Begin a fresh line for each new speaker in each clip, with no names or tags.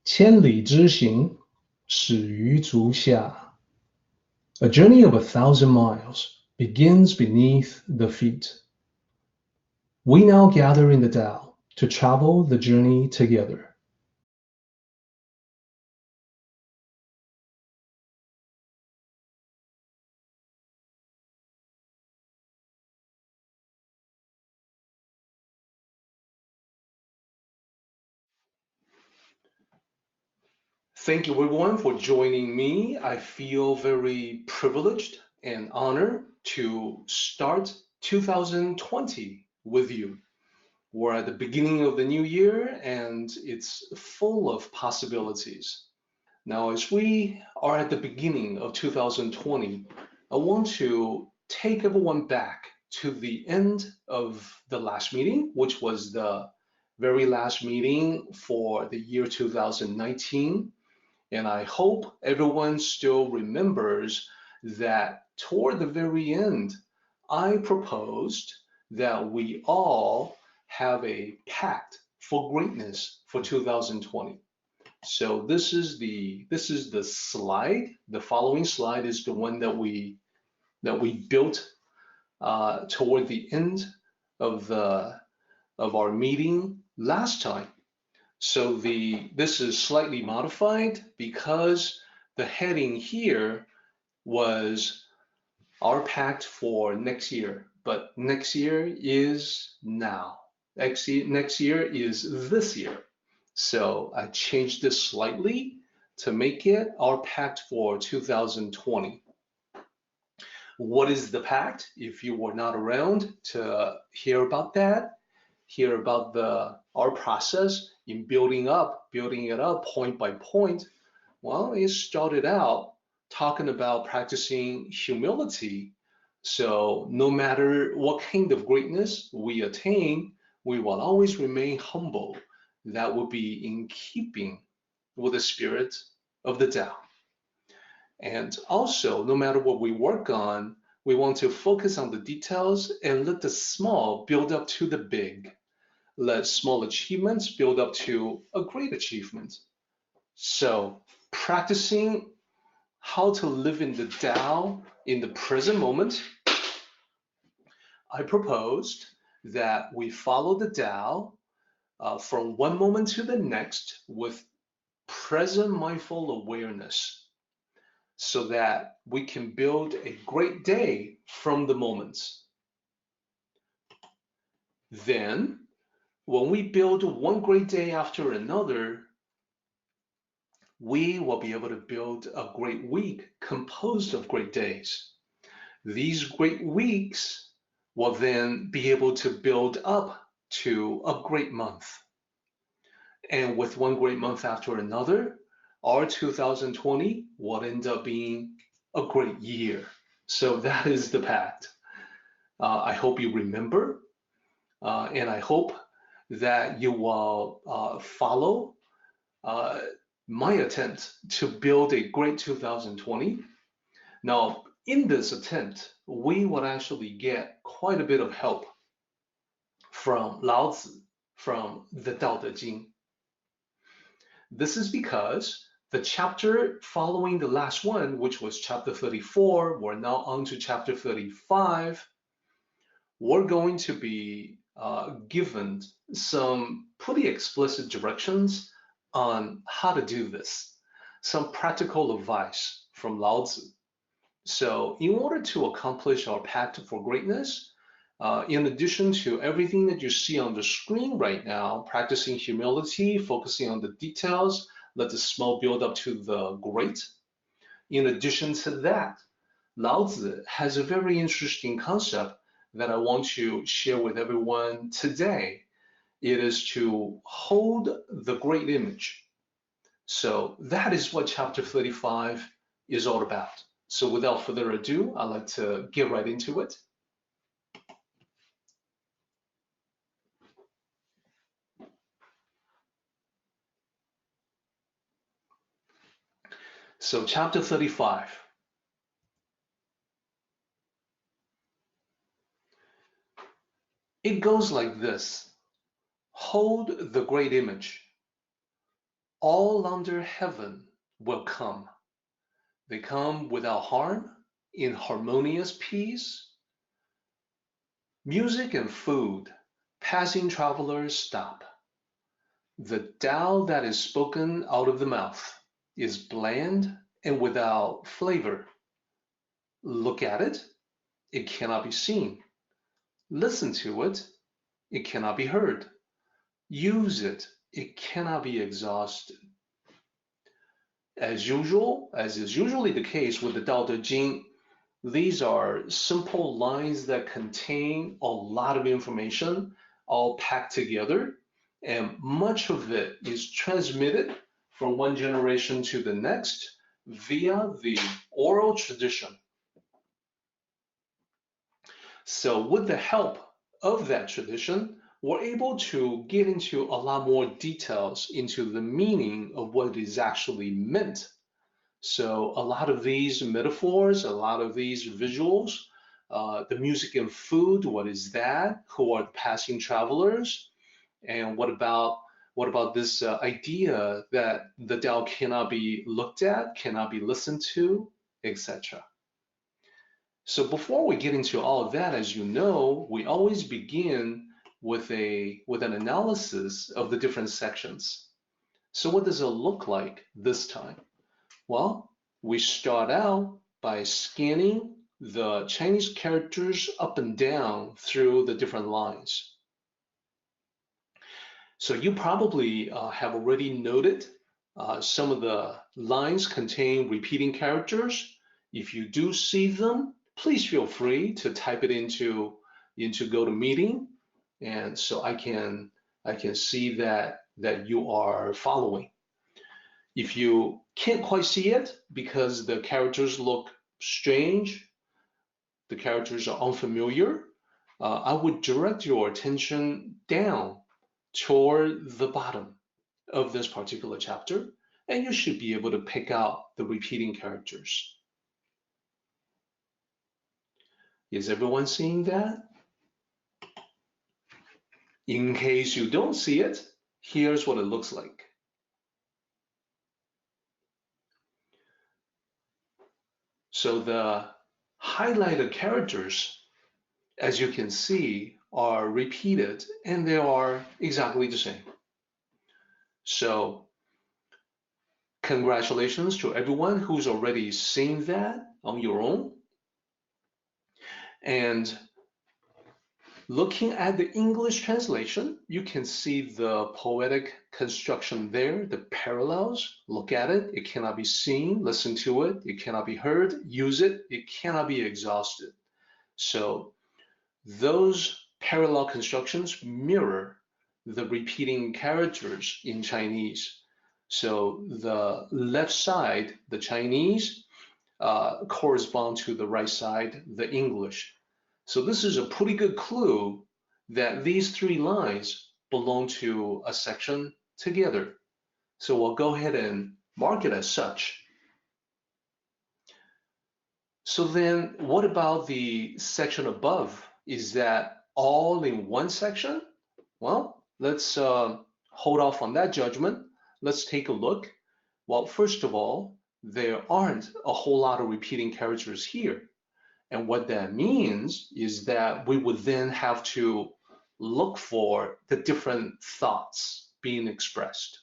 千里之行，始于足下。A journey of 1,000 miles begins beneath the feet. We now gather in the Tao to travel the journey together. Thank you everyone for joining me. I feel very privileged and honored to start 2020 with you. We're at the beginning of the new year and it's full of possibilities. Now, as we are at the beginning of 2020, I want to take everyone back to the end of the last meeting, which was the very last meeting for the year 2019. And I hope everyone still remembers that toward the very end, I proposed that we all have a pact for greatness for 2020. So this is the slide. The following slide is the one that we built toward the end of our meeting last time. So this is slightly modified because the heading here was our pact for next year, but next year is now. Next year is this year. So I changed this slightly to make it our pact for 2020. What is the pact? If you were not around to hear about that, hear about our process in building it up point by point, well, it started out talking about practicing humility. So no matter what kind of greatness we attain, we will always remain humble. That would be in keeping with the spirit of the Tao. And also, no matter what we work on, we want to focus on the details and let the small build up to the big. Let small achievements build up to a great achievement. So practicing how to live in the Tao in the present moment, I proposed that we follow the Tao from one moment to the next with present mindful awareness so that we can build a great day from the moments. Then, when we build one great day after another, we will be able to build a great week composed of great days. These great weeks will then be able to build up to a great month. And with one great month after another, our 2020 will end up being a great year. So that is the pact. I hope you remember, and I hope that you will follow my attempt to build a great 2020. Now, in this attempt, we would actually get quite a bit of help from Lao Tzu, from the Daodejing. This is because the chapter following the last one, which was chapter 34, we're now on to chapter 35. We're going to be given some pretty explicit directions on how to do this, some practical advice from Lao Tzu. So in order to accomplish our pact for greatness, in addition to everything that you see on the screen right now, practicing humility, focusing on the details, let the small build up to the great. In addition to that, Lao Tzu has a very interesting concept that I want to share with everyone today. It is to hold the great image. So that is what chapter 35 is all about. So without further ado, I'd like to get right into it. So chapter 35. It goes like this. Hold the great image. all under heaven will come. They come without harm, in harmonious peace. Music and food, passing travelers stop. The Tao that is spoken out of the mouth is bland and without flavor. Look at it, it cannot be seen. Listen to it, it cannot be heard. Use it, it cannot be exhausted. As usual, as is usually the case with the Daodejing, these are simple lines that contain a lot of information all packed together, and much of it is transmitted from one generation to the next via the oral tradition. So with the help of that tradition, we're able to get into a lot more details into the meaning of what is actually meant. So a lot of these metaphors, a lot of these visuals, the music and food, what is that? Who are the passing travelers? And what about this idea that the Tao cannot be looked at, cannot be listened to, etc. So before we get into all of that, as you know, we always begin with an analysis of the different sections. So what does it look like this time? Well, we start out by scanning the Chinese characters up and down through the different lines. So you probably have already noted some of the lines contain repeating characters. If you do see them, please feel free to type it into GoToMeeting, and so I can see that you are following. If you can't quite see it because the characters look strange, the characters are unfamiliar, I would direct your attention down toward the bottom of this particular chapter, and you should be able to pick out the repeating characters. Is everyone seeing that? In case you don't see it, here's what it looks like. So the highlighted characters, as you can see, are repeated and they are exactly the same. So congratulations to everyone who's already seen that on your own. And looking at the English translation, you can see the poetic construction there, the parallels. Look at it, it cannot be seen. Listen to it, it cannot be heard. Use it, it cannot be exhausted. So those parallel constructions mirror the repeating characters in Chinese. So the left side, the Chinese, correspond to the right side, the English. So this is a pretty good clue that these three lines belong to a section together. So we'll go ahead and mark it as such. So then what about the section above? Is that all in one section? Well, let's hold off on that judgment. Let's take a look. Well, first of all, there aren't a whole lot of repeating characters here. And what that means is that we would then have to look for the different thoughts being expressed.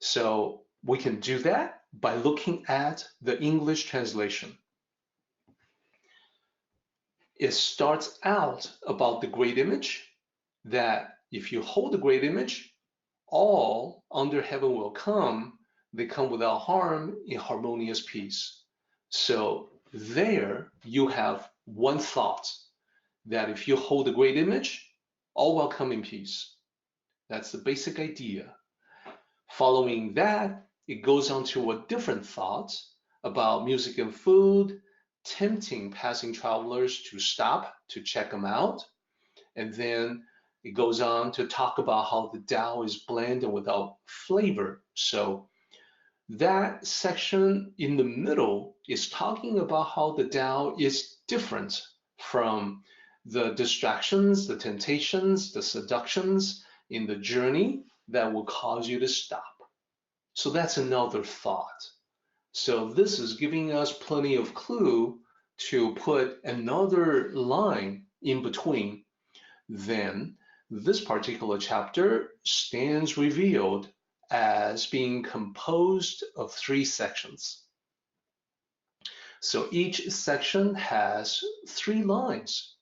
So we can do that by looking at the English translation. It starts out about the great image, that if you hold the great image, all under heaven will come. They come without harm in harmonious peace. So there you have one thought, that if you hold the great image, all will come in peace. That's the basic idea. Following that, it goes on to a different thought about music and food, tempting passing travelers to stop to check them out. And then it goes on to talk about how the Tao is bland and without flavor. So that section in the middle is talking about how the Tao is different from the distractions, the temptations, the seductions in the journey that will cause you to stop. So that's another thought. So this is giving us plenty of clue to put another line in between. Then this particular chapter stands revealed as being composed of 3 sections. So each section has 3 lines.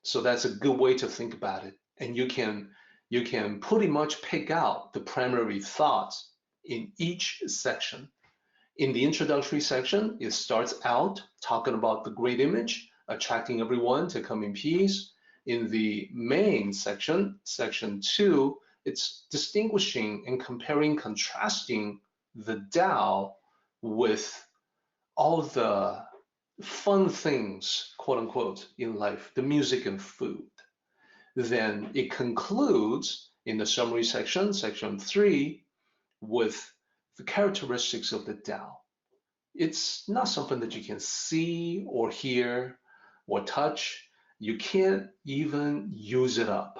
So that's a good way to think about it. And you can pretty much pick out the primary thoughts in each section. In the introductory section, it starts out talking about the great image, attracting everyone to come in peace. In the main section, section 2, it's distinguishing and comparing, contrasting the Tao with all the fun things, quote unquote, in life, the music and food. Then it concludes in the summary section, section 3, with the characteristics of the Tao. It's not something that you can see or hear or touch. You can't even use it up.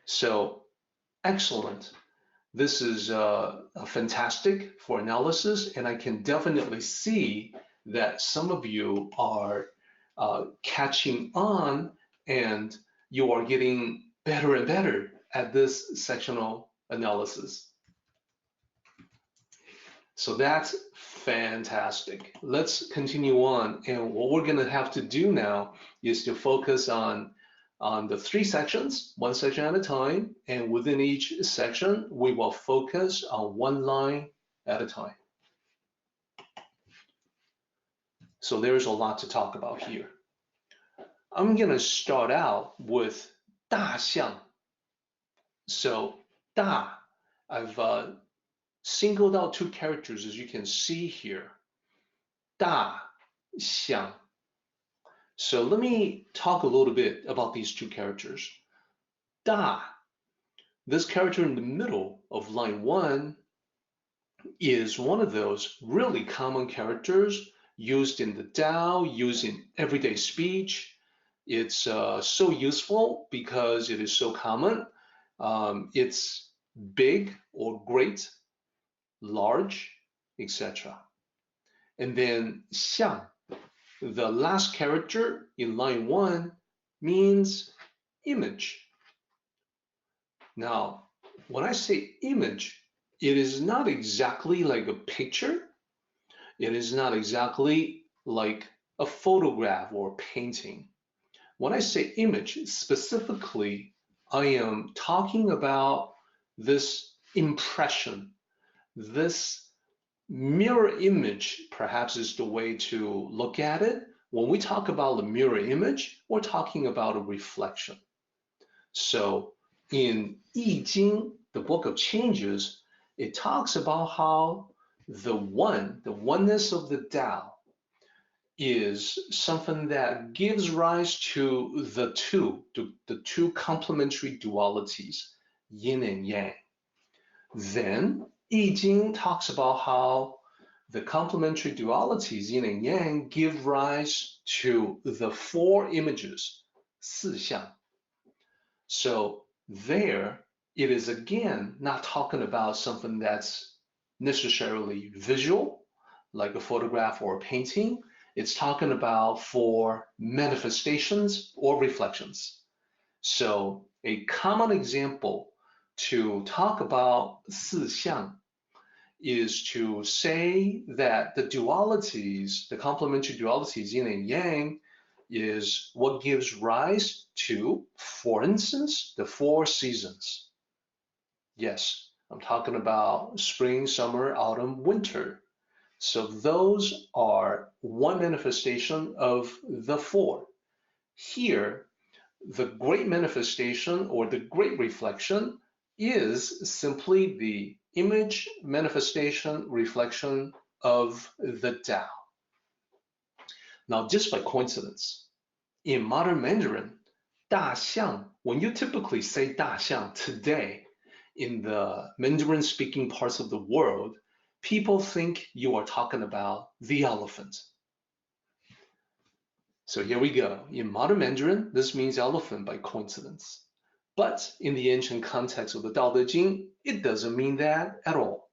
So, excellent. This is fantastic for analysis, and I can definitely see that some of you are catching on and you are getting better and better at this sectional analysis. So that's fantastic. Let's continue on. And what we're going to have to do now is to focus on the 3 sections, 1 section at a time. And within each section, we will focus on 1 line at a time. So there's a lot to talk about here. I'm going to start out with 大象. So 大, I've singled out 2 characters, as you can see here. 大象. So let me talk a little bit about these 2 characters. 大, this character in the middle of line 1 is one of those really common characters used in the Tao, used in everyday speech. It's so useful because it is so common. It's big or great, large, etc. And then 像, the last character in line 1 means image. Now, when I say image, it is not exactly like a picture. It is not exactly like a photograph or painting. When I say image, specifically, I am talking about this impression, this mirror image, perhaps is the way to look at it. When we talk about the mirror image, we're talking about a reflection. So in I Ching, the book of changes, it talks about how the oneness of the Tao is something that gives rise to the 2 complementary dualities, yin and yang. Then I Ching talks about how the complementary dualities, yin and yang, give rise to the 4 images, 四象. So there, it is again not talking about something that's necessarily visual, like a photograph or a painting. It's talking about 4 manifestations or reflections. So a common example to talk about 四象 is to say that the dualities, the complementary dualities, yin and yang, is what gives rise to, for instance, the 4 seasons. Yes, I'm talking about spring, summer, autumn, winter. So those are one manifestation of the 4. Here, the great manifestation or the great reflection is simply the image, manifestation, reflection of the Tao. Now, just by coincidence, in modern Mandarin, 大象, when you typically say 大象today in the Mandarin-speaking parts of the world, people think you are talking about the elephant. So here we go. In modern Mandarin, this means elephant by coincidence. But in the ancient context of the Daodejing, it doesn't mean that at all.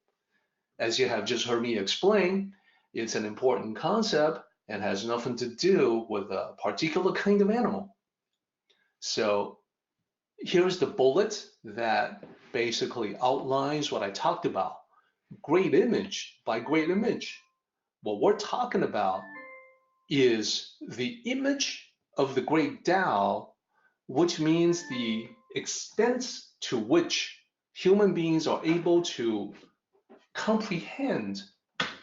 As you have just heard me explain, it's an important concept and has nothing to do with a particular kind of animal. So here's the bullet that basically outlines what I talked about. Great image by great image. What we're talking about is the image of the Great Dao, which means the extent to which human beings are able to comprehend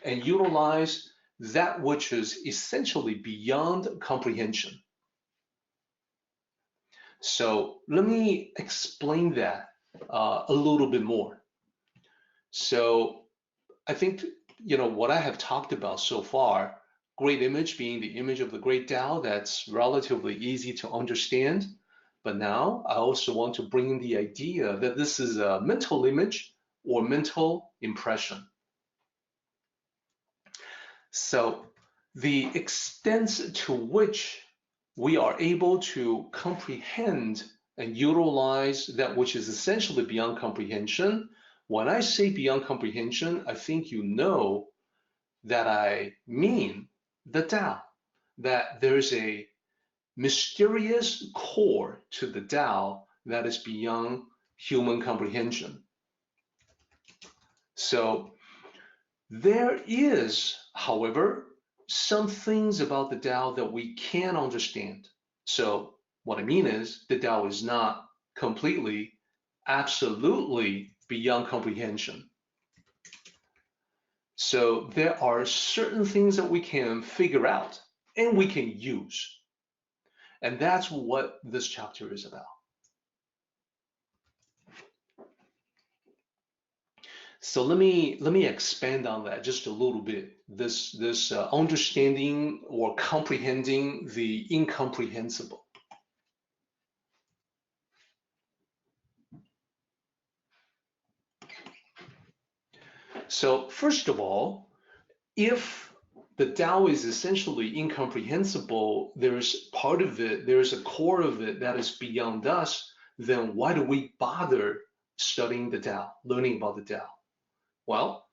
and utilize that which is essentially beyond comprehension. So let me explain that a little bit more. So I think, what I have talked about so far, great image being the image of the Great Dao, that's relatively easy to understand. But now I also want to bring in the idea that this is a mental image or mental impression. So the extent to which we are able to comprehend and utilize that which is essentially beyond comprehension. When I say beyond comprehension, I think you know that I mean the Tao, that there's a mysterious core to the Tao that is beyond human comprehension. So there is, however, some things about the Tao that we can understand. So what I mean is the Tao is not completely, absolutely beyond comprehension. So there are certain things that we can figure out and we can use. And that's what this chapter is about. So let me expand on that just a little bit. This understanding or comprehending the incomprehensible. So first of all, if the Tao is essentially incomprehensible, there's part of it, there's a core of it that is beyond us, then why do we bother studying the Tao, learning about the Tao? Well,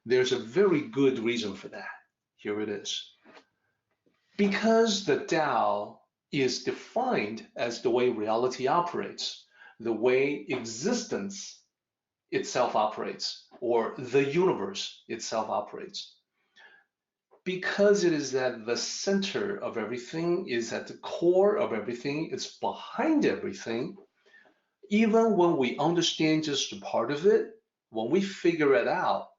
there's a very good reason for that. Here it is. Because the Tao is defined as the way reality operates, the way existence itself operates, or the universe itself operates. Because it is at the center of everything, is at the core of everything, it's behind everything, even when we understand just a part of it, when we figure it out,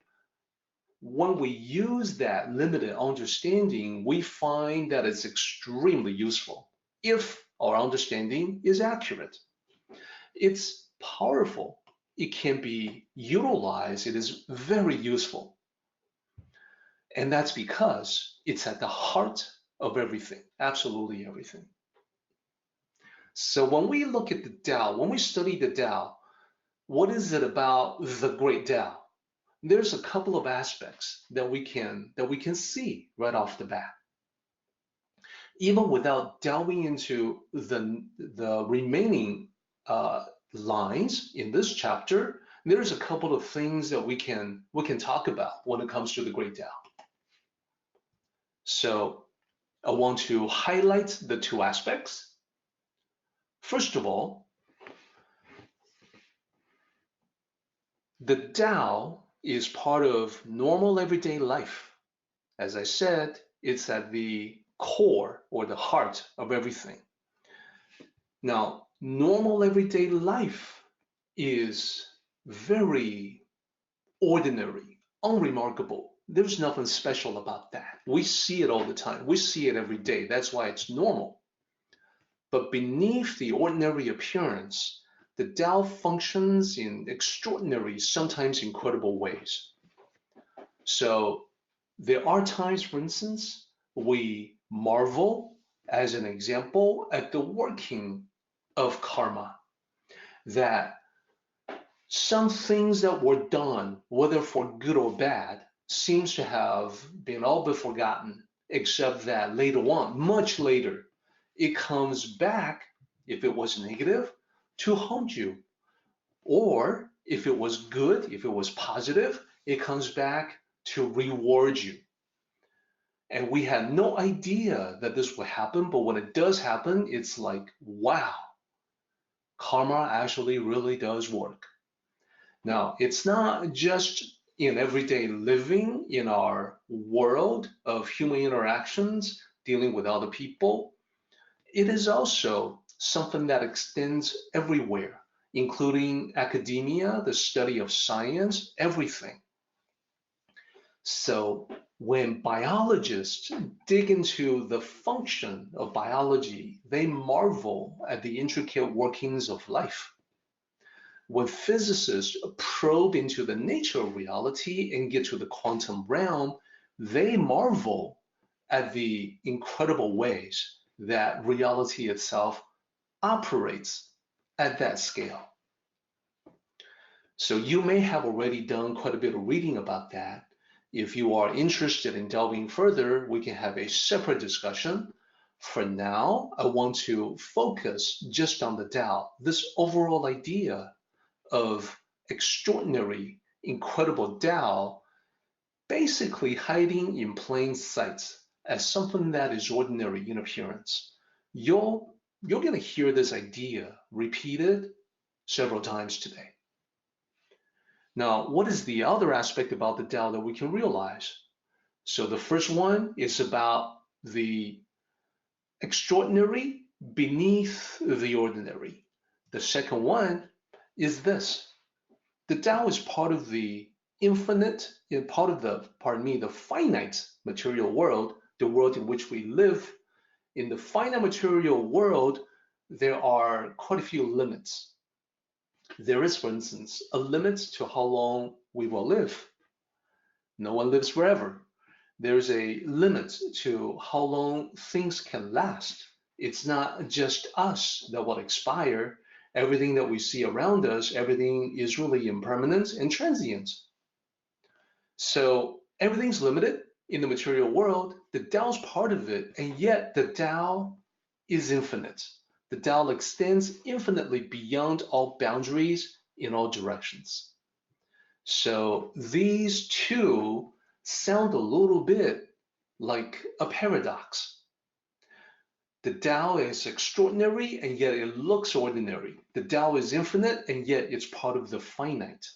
when we use that limited understanding, we find that it's extremely useful if our understanding is accurate. It's powerful. It can be utilized. It is very useful. And that's because it's at the heart of everything, absolutely everything. So when we look at the Tao, when we study the Tao, what is it about the Great Dao? There's a couple of aspects that we can see right off the bat. Even without delving into the remaining lines in this chapter, there's a couple of things that we can talk about when it comes to the Great Dao. So I want to highlight the two aspects. First of all, the Tao is part of normal everyday life. As I said, it's at the core or the heart of everything. Now, normal everyday life is very ordinary, unremarkable. There's nothing special about that. We see it all the time. We see it every day. That's why it's normal. But beneath the ordinary appearance, the Tao functions in extraordinary, sometimes incredible ways. So there are times, for instance, we marvel, as an example, at the working of karma, that some things that were done, whether for good or bad, seems to have been all but forgotten, except that later on, much later, it comes back, if it was negative, to haunt you. Or if it was good, if it was positive, it comes back to reward you. And we had no idea that this would happen, but when it does happen, it's like, wow, karma actually really does work. Now, it's not just in everyday living in our world of human interactions, dealing with other people. It is also something that extends everywhere, including academia, the study of science, everything. So when biologists dig into the function of biology, they marvel at the intricate workings of life. When physicists probe into the nature of reality and get to the quantum realm, they marvel at the incredible ways that reality itself operates at that scale. So you may have already done quite a bit of reading about that. If you are interested in delving further, we can have a separate discussion. For now, I want to focus just on the Tao, this overall idea of extraordinary, incredible Tao, basically hiding in plain sight as something that is ordinary in appearance. You're going to hear this idea repeated several times today. Now, what is the other aspect about the Tao that we can realize? So the first one is about the extraordinary beneath the ordinary. The second one is this. The Tao is part of the infinite, part of the finite material world, the world in which we live. In the finite material world, there are quite a few limits. There is, for instance, a limit to how long we will live. No one lives forever. There's a limit to how long things can last. It's not just us that will expire. Everything that we see around us, everything is really impermanent and transient. So everything's limited in the material world. The Tao's part of it, and yet the Tao is infinite. The Tao extends infinitely beyond all boundaries in all directions. So these two sound a little bit like a paradox. The Tao is extraordinary, and yet it looks ordinary. The Tao is infinite, and yet it's part of the finite.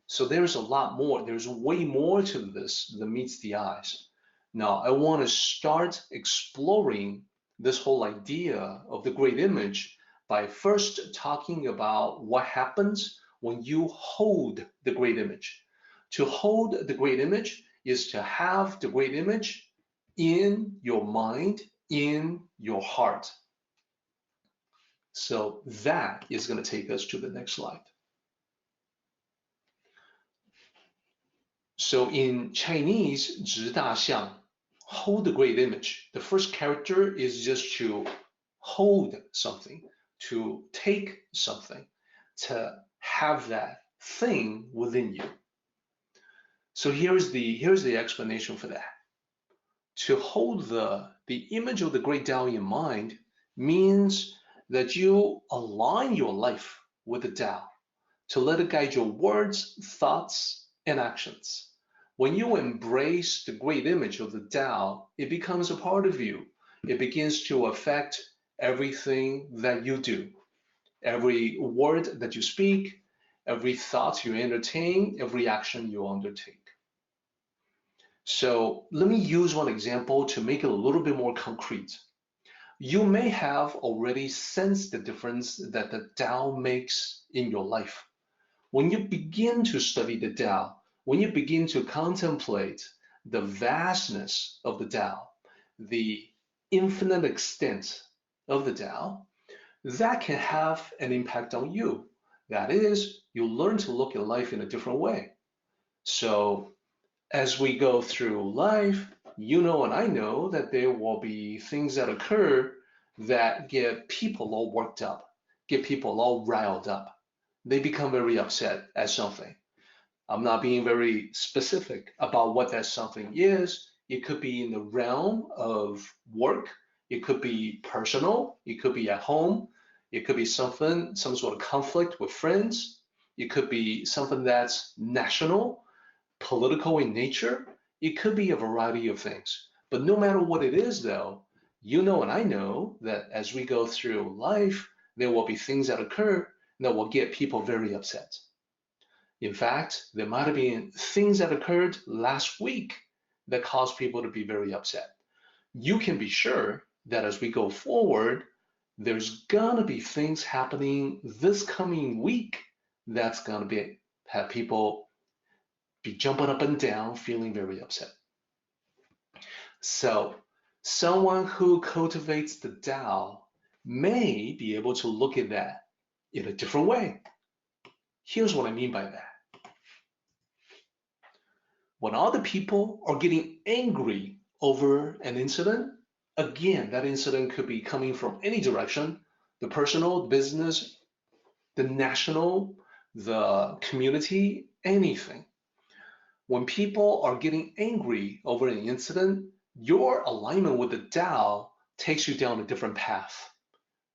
So there's a lot more. There's way more to this than meets the eyes. Now, I want to start exploring this whole idea of the great image by first talking about what happens when you hold the great image. To hold the great image is to have the great image in your mind, in your heart. So that is going to take us to the next slide. So in Chinese, 直大象, hold the great image. The first character is just to hold something, to take something, to have that thing within you. So here's the explanation for that. To hold the image of the Great Dao in mind means that you align your life with the Tao, to let it guide your words, thoughts, and actions. When you embrace the great image of the Tao, it becomes a part of you. It begins to affect everything that you do, every word that you speak, every thought you entertain, every action you undertake. So let me use one example to make it a little bit more concrete. You may have already sensed the difference that the Tao makes in your life. When you begin to study the Tao, when you begin to contemplate the vastness of the Tao, the infinite extent of the Tao, that can have an impact on you. That is, you learn to look at life in a different way. So as we go through life, you know and I know that there will be things that occur that get people all worked up, get people all riled up. They become very upset at something. I'm not being very specific about what that something is. It could be in the realm of work. It could be personal. It could be at home. It could be something, some sort of conflict with friends. It could be something that's national, political in nature. It could be a variety of things. But no matter what it is, though, you know and I know that as we go through life, there will be things that occur that will get people very upset. In fact, there might have been things that occurred last week that caused people to be very upset. You can be sure that as we go forward, there's gonna be things happening this coming week that's gonna have people be jumping up and down, feeling very upset. So someone who cultivates the Tao may be able to look at that in a different way. Here's what I mean by that. When other people are getting angry over an incident, again, that incident could be coming from any direction, the personal, the business, the national, the community, anything. When people are getting angry over an incident, your alignment with the Tao takes you down a different path.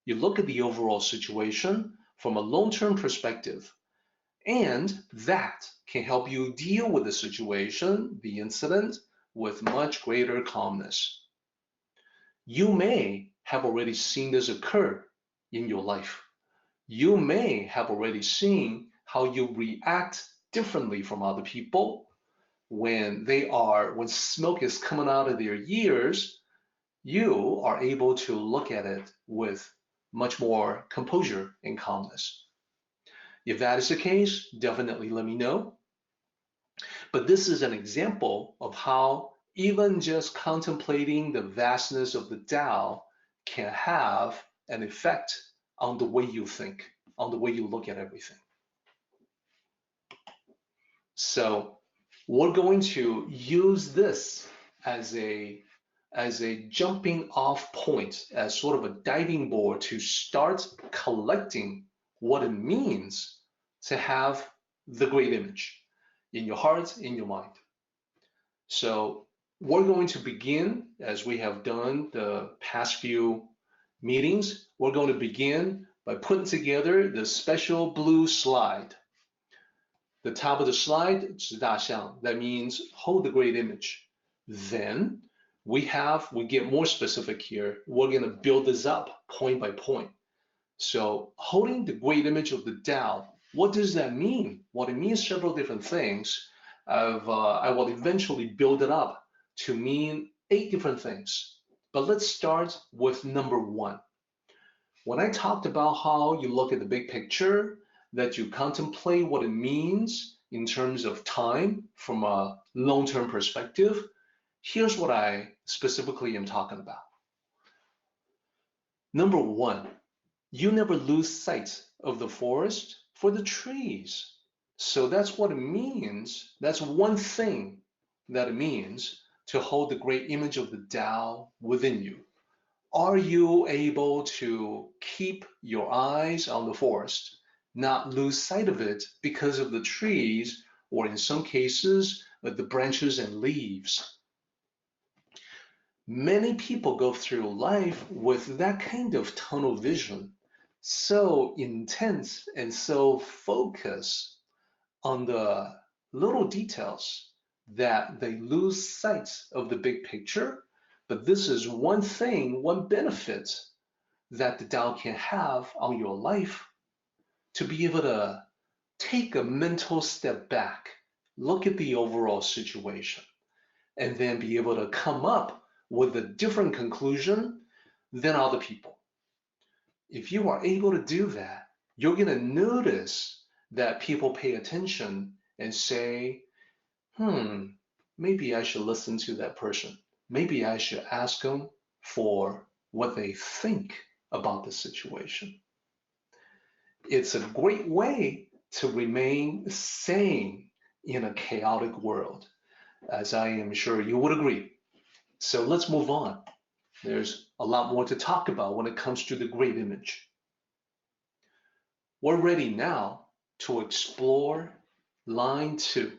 You look at the overall situation from a long-term perspective, and that can help you deal with the situation, the incident, with much greater calmness. You may have already seen this occur in your life. You may have already seen how you react differently from other people when smoke is coming out of their ears. You are able to look at it with much more composure and calmness. If that is the case, definitely let me know. But this is an example of how even just contemplating the vastness of the Tao can have an effect on the way you think, on the way you look at everything. So we're going to use this as a jumping off point, as sort of a diving board to start collecting what it means to have the great image in your heart, in your mind. So we're going to begin, as we have done the past few meetings, we're going to begin by putting together the special blue slide. The top of the slide, 指大象, that means hold the great image. Then we get more specific here. We're going to build this up point by point. So holding the great image of the Tao, what does that mean? Well, it means several different things. I will eventually build it up to mean 8 different things. But let's start with number 1. When I talked about how you look at the big picture, that you contemplate what it means in terms of time from a long-term perspective, here's what I specifically am talking about. Number 1, you never lose sight of the forest for the trees. So that's what it means. That's one thing that it means to hold the great image of the Tao within you. Are you able to keep your eyes on the forest, not lose sight of it because of the trees, or in some cases, the branches and leaves? Many people go through life with that kind of tunnel vision, so intense and so focused on the little details that they lose sight of the big picture. But this is one thing, one benefit that the Tao can have on your life, to be able to take a mental step back, look at the overall situation, and then be able to come up with a different conclusion than other people. If you are able to do that, you're going to notice that people pay attention and say, maybe I should listen to that person. Maybe I should ask them for what they think about the situation. It's a great way to remain sane in a chaotic world, as I am sure you would agree. So let's move on. There's a lot more to talk about when it comes to the great image. We're ready now to explore line 2.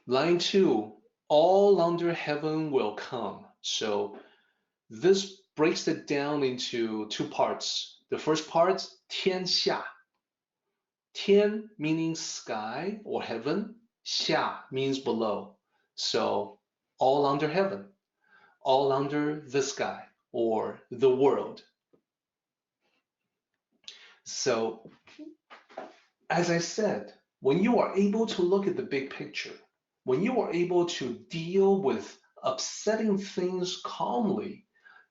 Line 2 all under heaven will come. So this breaks it down into two parts. The first part, 天下. 天 meaning sky or heaven, 下 means below. So all under heaven, all under the sky or the world. So as I said, when you are able to look at the big picture, when you are able to deal with upsetting things calmly,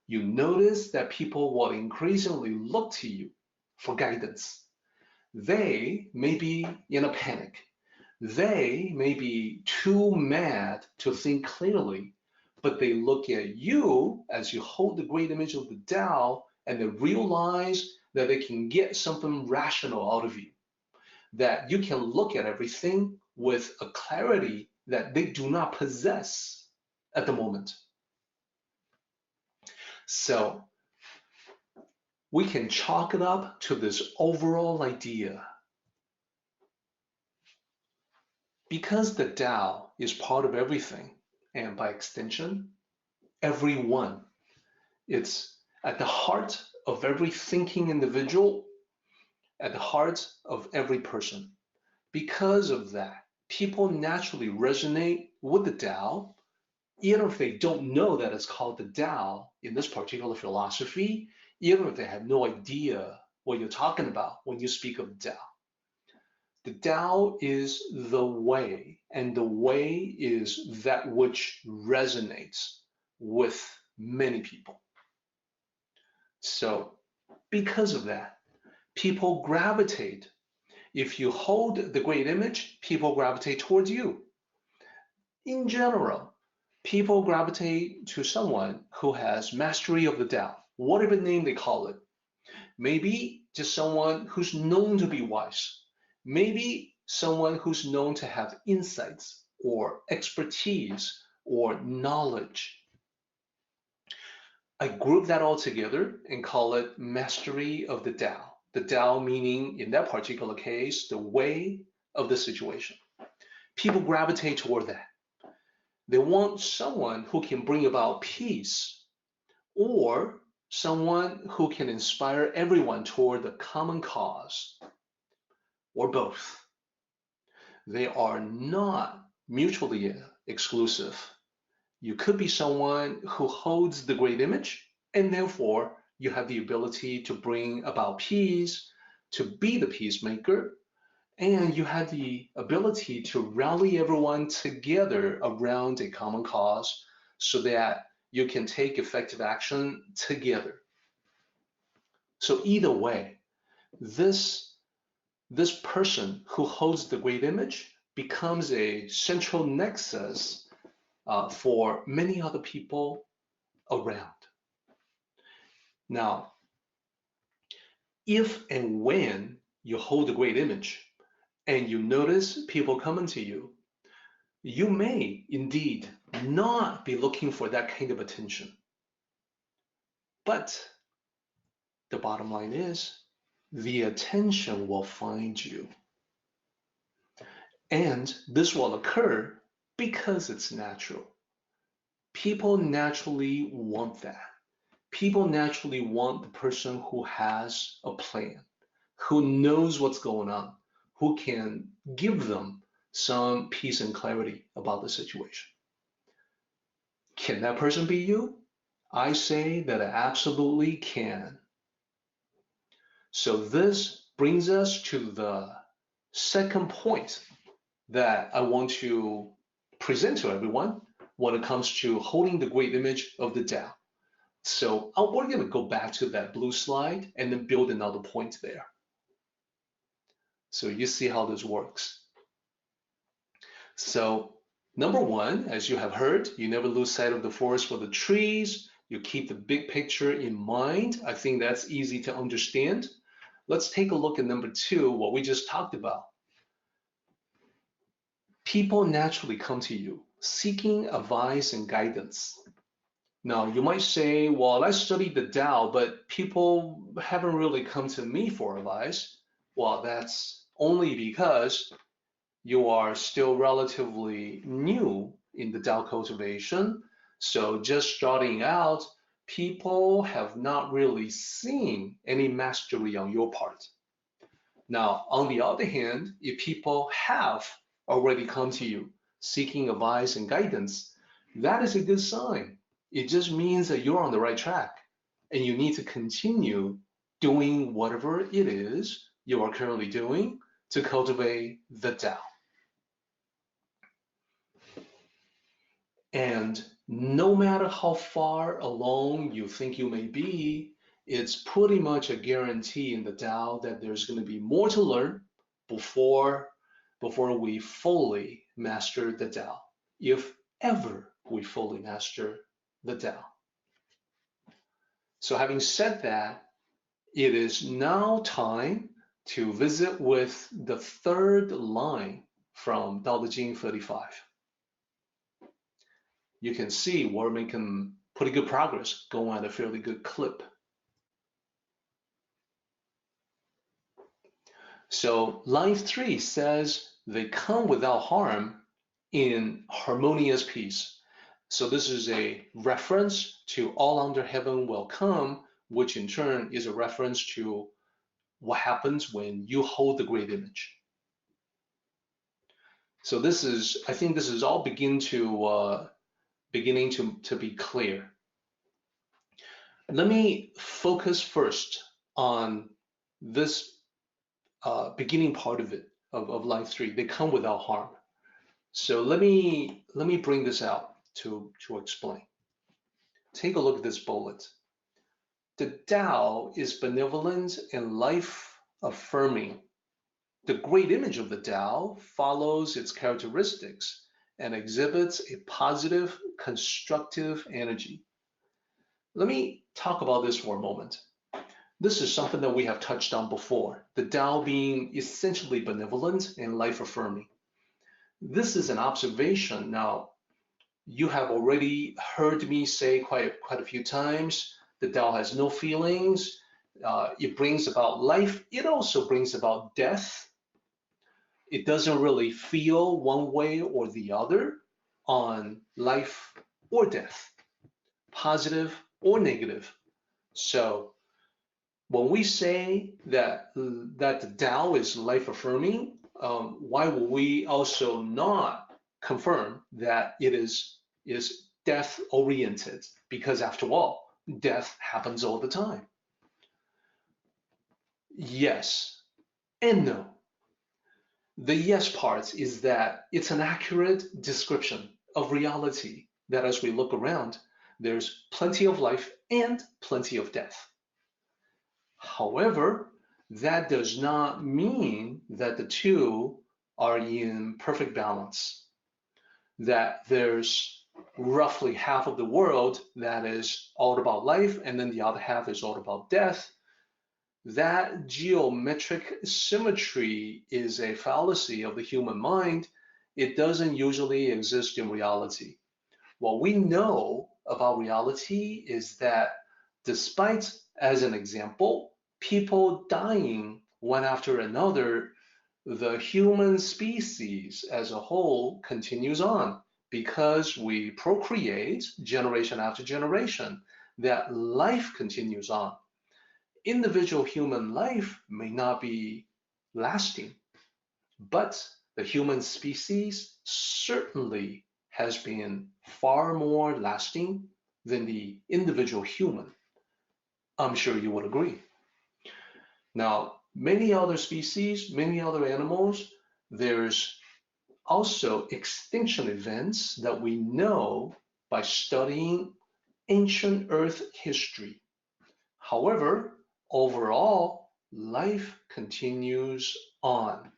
you notice that people will increasingly look to you for guidance. They may be in a panic. They may be too mad to think clearly, but they look at you as you hold the great image of the Tao and they realize that they can get something rational out of you, that you can look at everything with a clarity that they do not possess at the moment. So we can chalk it up to this overall idea. Because the Tao is part of everything, and by extension, everyone, it's at the heart of every thinking individual, at the heart of every person. Because of that, people naturally resonate with the Tao, even if they don't know that it's called the Tao in this particular philosophy, even if they have no idea what you're talking about when you speak of Tao. The Tao is the way, and the way is that which resonates with many people. So because of that, people gravitate. If you hold the great image, people gravitate towards you. In general, people gravitate to someone who has mastery of the Tao, whatever name they call it. Maybe just someone who's known to be wise. Maybe someone who's known to have insights or expertise or knowledge. I group that all together and call it mastery of the Tao. The Tao meaning, in that particular case, the way of the situation. People gravitate toward that. They want someone who can bring about peace, or someone who can inspire everyone toward the common cause, or both. They are not mutually exclusive. You could be someone who holds the great image, and therefore you have the ability to bring about peace, to be the peacemaker, and you have the ability to rally everyone together around a common cause so that you can take effective action together. So either way, this person who holds the great image becomes a central nexus for many other people around. Now, if and when you hold the great image and you notice people coming to you, you may indeed not be looking for that kind of attention. But the bottom line is, the attention will find you. And this will occur because it's natural. People naturally want that. People naturally want the person who has a plan, who knows what's going on, who can give them some peace and clarity about the situation. Can that person be you? I say that it absolutely can. So this brings us to the second point that I want to present to everyone when it comes to holding the great image of the Tao. So we're going to go back to that blue slide and then build another point there. So you see how this works. So number one, as you have heard, you never lose sight of the forest for the trees. You keep the big picture in mind. I think that's easy to understand. Let's take a look at number two, what we just talked about. People naturally come to you seeking advice and guidance. Now, you might say, well, I studied the Tao, but people haven't really come to me for advice. Well, that's only because you are still relatively new in the Tao cultivation. So just starting out, people have not really seen any mastery on your part. Now, on the other hand, if people have already come to you seeking advice and guidance, that is a good sign. It just means that you're on the right track and you need to continue doing whatever it is you are currently doing to cultivate the Tao. And no matter how far along you think you may be, it's pretty much a guarantee in the Tao that there's going to be more to learn before we fully master the Tao, if ever we fully master the Tao. So having said that, it is now time to visit with the third line from Daodejing 35. You can see we're making pretty good progress, going at a fairly good clip. So line 3 says, they come without harm in harmonious peace. So this is a reference to all under heaven will come, which in turn is a reference to what happens when you hold the great image. So this is, I think this is all beginning to be clear. Let me focus first on this beginning part of it, of line 3. They come without harm. So let me bring this out to explain. Take a look at this bullet. The Tao is benevolent and life-affirming. The great image of the Tao follows its characteristics and exhibits a positive, constructive energy. Let me talk about this for a moment. This is something that we have touched on before, the Tao being essentially benevolent and life-affirming. This is an observation. Now, you have already heard me say quite a few times, the Tao has no feelings. It brings about life. It also brings about death. It doesn't really feel one way or the other on life or death, positive or negative. So when we say that the Tao is life-affirming, why will we also not confirm that it is death-oriented? Because after all, death happens all the time. Yes and no. The yes part is that it's an accurate description of reality, that as we look around, there's plenty of life and plenty of death. However, that does not mean that the two are in perfect balance, that there's roughly half of the world that is all about life and then the other half is all about death. That geometric symmetry is a fallacy of the human mind. It doesn't usually exist in reality. What we know about reality is that despite, as an example, people dying one after another, the human species as a whole continues on because we procreate generation after generation, that life continues on. Individual human life may not be lasting, but the human species certainly has been far more lasting than the individual human. I'm sure you would agree. Now, many other species, many other animals, there's also extinction events that we know by studying ancient Earth history. However, overall, life continues on.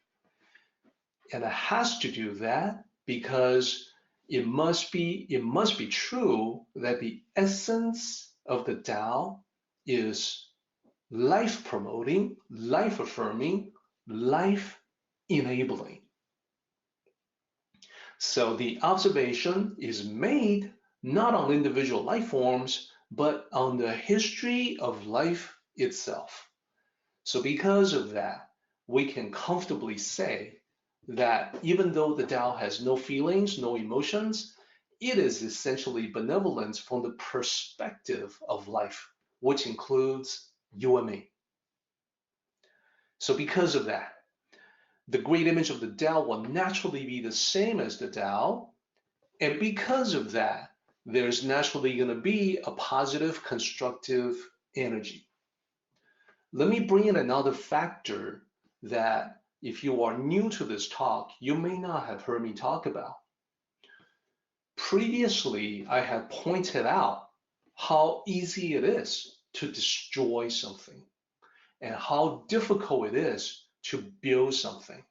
And it has to do that because it must be true that the essence of the Tao is life promoting, life affirming, life enabling. So the observation is made not on individual life forms, but on the history of life itself. So because of that, we can comfortably say that even though the Tao has no feelings, no emotions, it is essentially benevolence from the perspective of life, which includes you and me. So because of that, the great image of the Tao will naturally be the same as the Tao. And because of that, there's naturally going to be a positive, constructive energy. Let me bring in another factor that if you are new to this talk, you may not have heard me talk about. Previously, I have pointed out how easy it is to destroy something and how difficult it is to build something.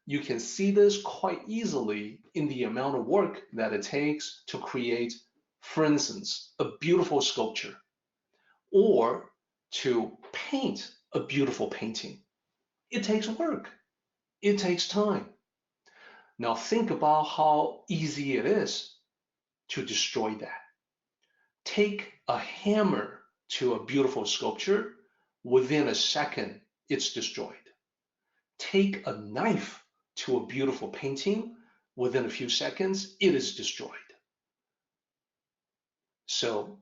You can see this quite easily in the amount of work that it takes to create, for instance, a beautiful sculpture or to paint a beautiful painting. It takes work. It takes time. Now think about how easy it is to destroy that. Take a hammer to a beautiful sculpture, within a second, it's destroyed. Take a knife to a beautiful painting, within a few seconds, it is destroyed. So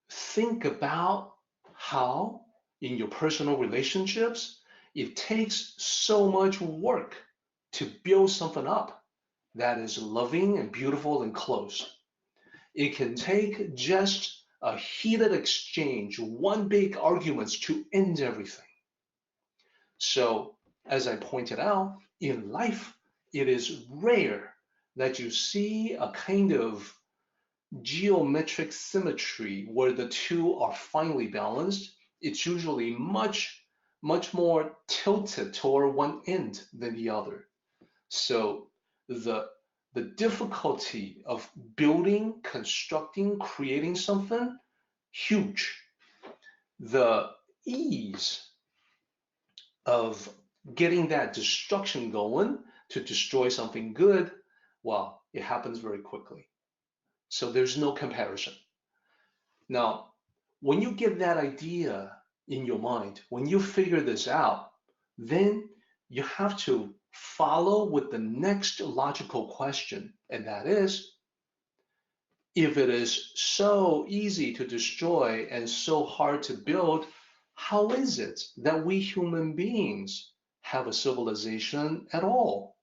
think about how in your personal relationships, it takes so much work to build something up that is loving and beautiful and close. It can take just a heated exchange, one big argument to end everything. So, as I pointed out, in life, it is rare that you see a kind of geometric symmetry where the two are finely balanced. It's usually much more tilted toward one end than the other. So the difficulty of building, constructing, creating something, huge. The ease of getting that destruction going to destroy something good, well, it happens very quickly. So there's no comparison. Now, when you get that idea in your mind, when you figure this out, then you have to follow with the next logical question, and that is, if it is so easy to destroy and so hard to build, how is it that we human beings have a civilization at all?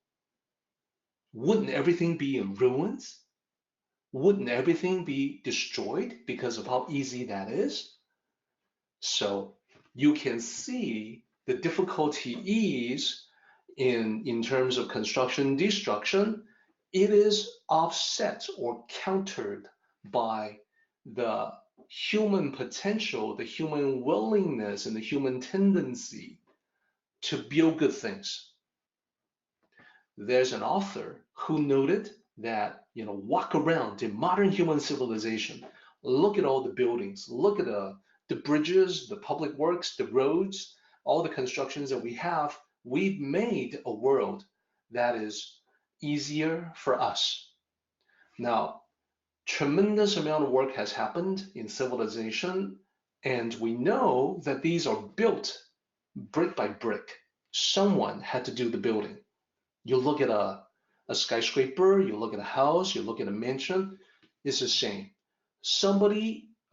Wouldn't everything be in ruins? Wouldn't everything be destroyed because of how easy that is? So you can see the difficulty is in terms of construction destruction. It is offset or countered by the human potential, the human willingness, and the human tendency to build good things. There's an author who noted that, walk around in modern human civilization, look at all the buildings, look at the bridges, the public works, the roads, all the constructions that we have. We've made a world that is easier for us. Now, tremendous amount of work has happened in civilization, and we know that these are built brick by brick. Someone had to do the building. You look at a skyscraper, you look at a house, you look at a mansion, it's the same.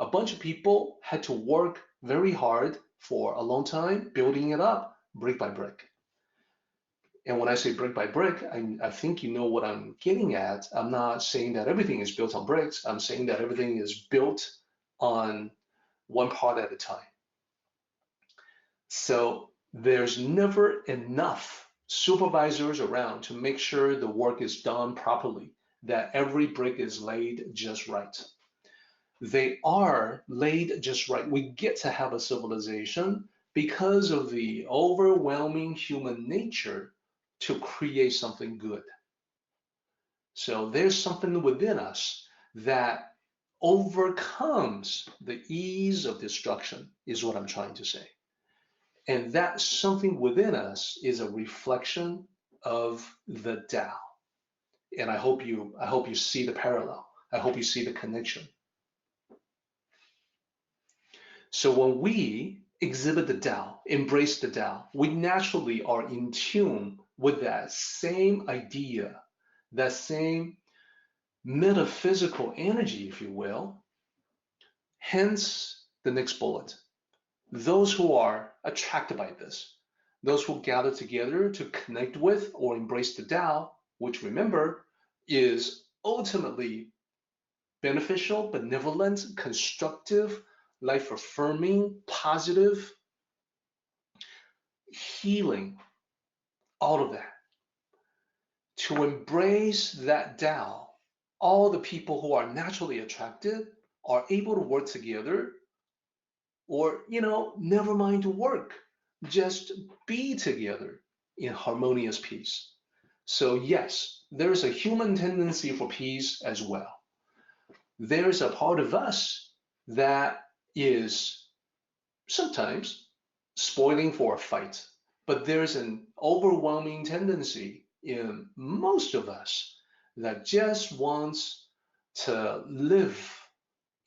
A bunch of people had to work very hard for a long time, building it up brick by brick. And when I say brick by brick, I think you know what I'm getting at. I'm not saying that everything is built on bricks. I'm saying that everything is built on one part at a time. So there's never enough supervisors around to make sure the work is done properly, that every brick is laid just right. They are laid just right. We get to have a civilization because of the overwhelming human nature to create something good. So there's something within us that overcomes the ease of destruction, is what I'm trying to say. And that something within us is a reflection of the Tao. And I hope you see the parallel. I hope you see the connection. So when we exhibit the Tao, embrace the Tao, we naturally are in tune with that same idea, that same metaphysical energy, if you will. Hence the next bullet. Those who are attracted by this, those who gather together to connect with or embrace the Tao, which remember is ultimately beneficial, benevolent, constructive, life-affirming, positive, healing, all of that. To embrace that Tao, all the people who are naturally attracted are able to work together, or, never mind to work, just be together in harmonious peace. So yes, there's a human tendency for peace as well. There's a part of us that is sometimes spoiling for a fight, but there's an overwhelming tendency in most of us that just wants to live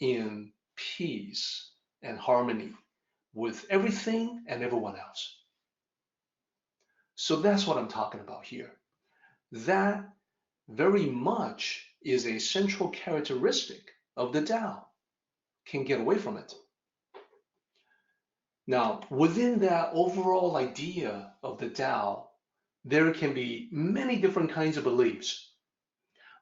in peace and harmony with everything and everyone else. So that's what I'm talking about here. That very much is a central characteristic of the Tao. Can't get away from it. Now, within that overall idea of the Tao, there can be many different kinds of beliefs.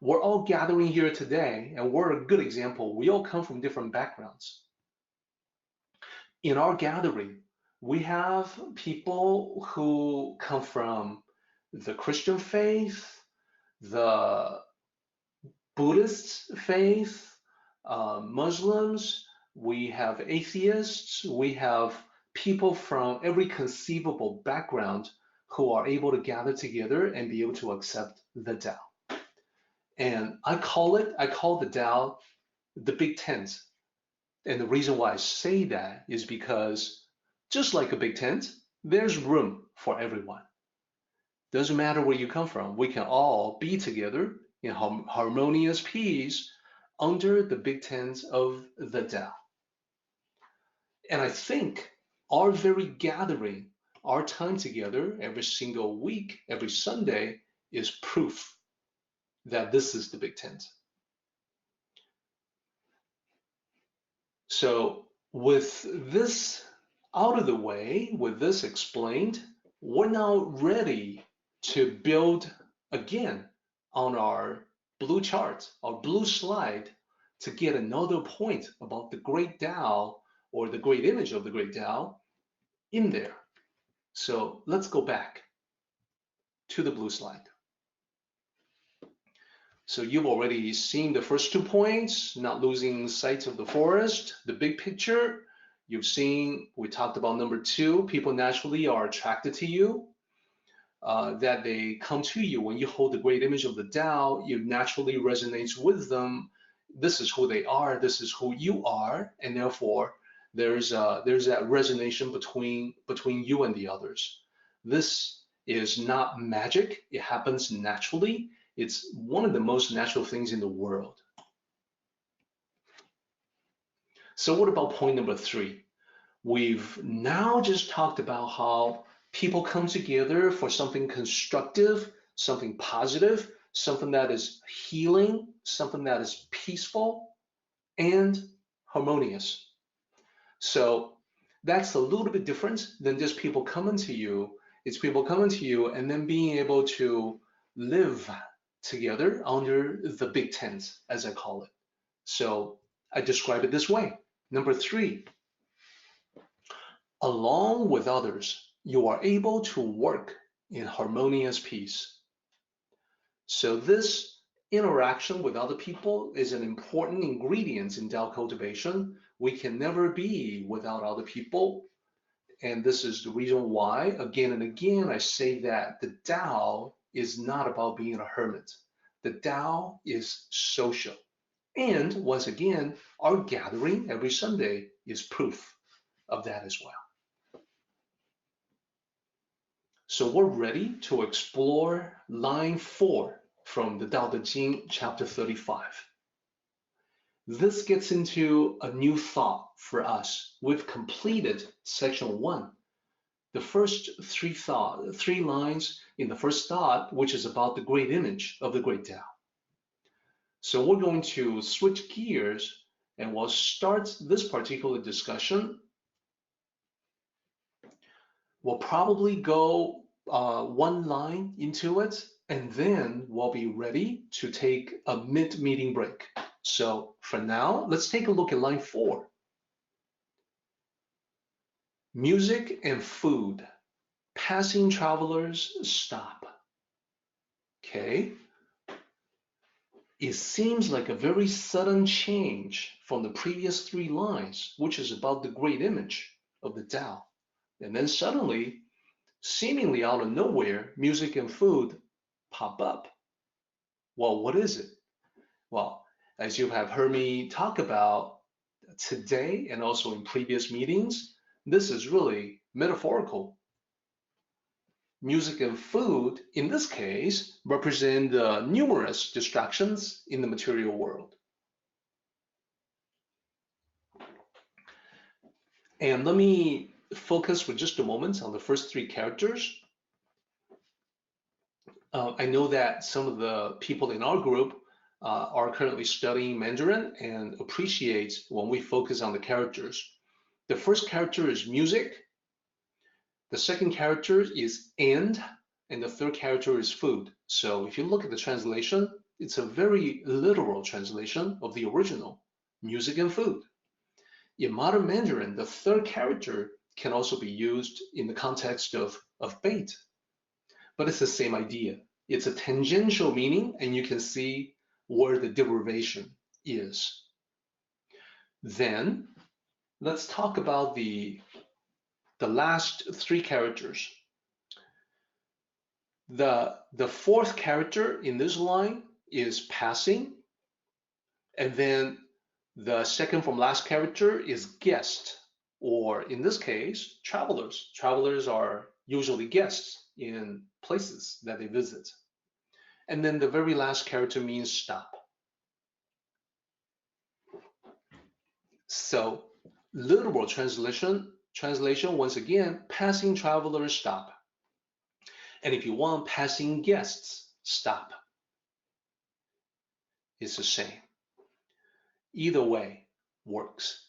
We're all gathering here today, and we're a good example. We all come from different backgrounds. In our gathering, we have people who come from the Christian faith, the Buddhist faith, Muslims, we have atheists, we have people from every conceivable background who are able to gather together and be able to accept the Tao. And I call the Tao the big tent. And the reason why I say that is because just like a big tent, there's room for everyone. Doesn't matter where you come from, we can all be together in harmonious peace under the big tent of the Tao. And I think our very gathering, our time together every single week, every Sunday, is proof that this is the big tent. So with this out of the way, with this explained, we're now ready to build again on our blue chart, our blue slide, to get another point about the Great Dao or the great image of the Great Dao in there. So let's go back to the blue slide. So you've already seen the first 2 points, not losing sight of the forest, the big picture. You've seen, we talked about number 2, people naturally are attracted to you, that they come to you when you hold the great image of the Tao, it naturally resonates with them. This is who they are, this is who you are, and therefore there's that resonation between you and the others. This is not magic, it happens naturally. It's one of the most natural things in the world. So what about point number 3? We've now just talked about how people come together for something constructive, something positive, something that is healing, something that is peaceful and harmonious. So that's a little bit different than just people coming to you. It's people coming to you and then being able to live together under the big tent, as I call it. So I describe it this way. Number 3, along with others, you are able to work in harmonious peace. So this interaction with other people is an important ingredient in Tao cultivation. We can never be without other people. And this is the reason why, again and again, I say that the Tao is not about being a hermit. The Tao is social. And once again, our gathering every Sunday is proof of that as well. So we're ready to explore line 4 from the Daodejing, chapter 35. This gets into a new thought for us. We've completed section 1. The first 3 lines in the first thought, which is about the great image of the Great Dao. So we're going to switch gears and we'll start this particular discussion. We'll probably go one line into it, and then we'll be ready to take a mid-meeting break. So for now, let's take a look at line 4. Music and food. Passing travelers stop. Okay. It seems like a very sudden change from the previous 3 lines, which is about the great image of the Tao. And then suddenly, seemingly out of nowhere, music and food pop up. Well, what is it? Well, as you have heard me talk about today and also in previous meetings, this is really metaphorical. Music and food, in this case, represent the numerous distractions in the material world. And let me focus for just a moment on the first 3 characters. I know that some of the people in our group are currently studying Mandarin and appreciate when we focus on the characters. The first character is music. The second character is and the third character is food. So if you look at the translation, it's a very literal translation of the original, music and food. In modern Mandarin, the third character can also be used in the context of bait, but it's the same idea. It's a tangential meaning, and you can see where the derivation is. Then let's talk about the last 3 characters. The fourth character in this line is passing, and then the second from last character is guest, or in this case, travelers. Travelers are usually guests in places that they visit. And then the very last character means stop. So literal translation once again, passing travelers stop. And if you want passing guests, stop. It's the same. Either way works.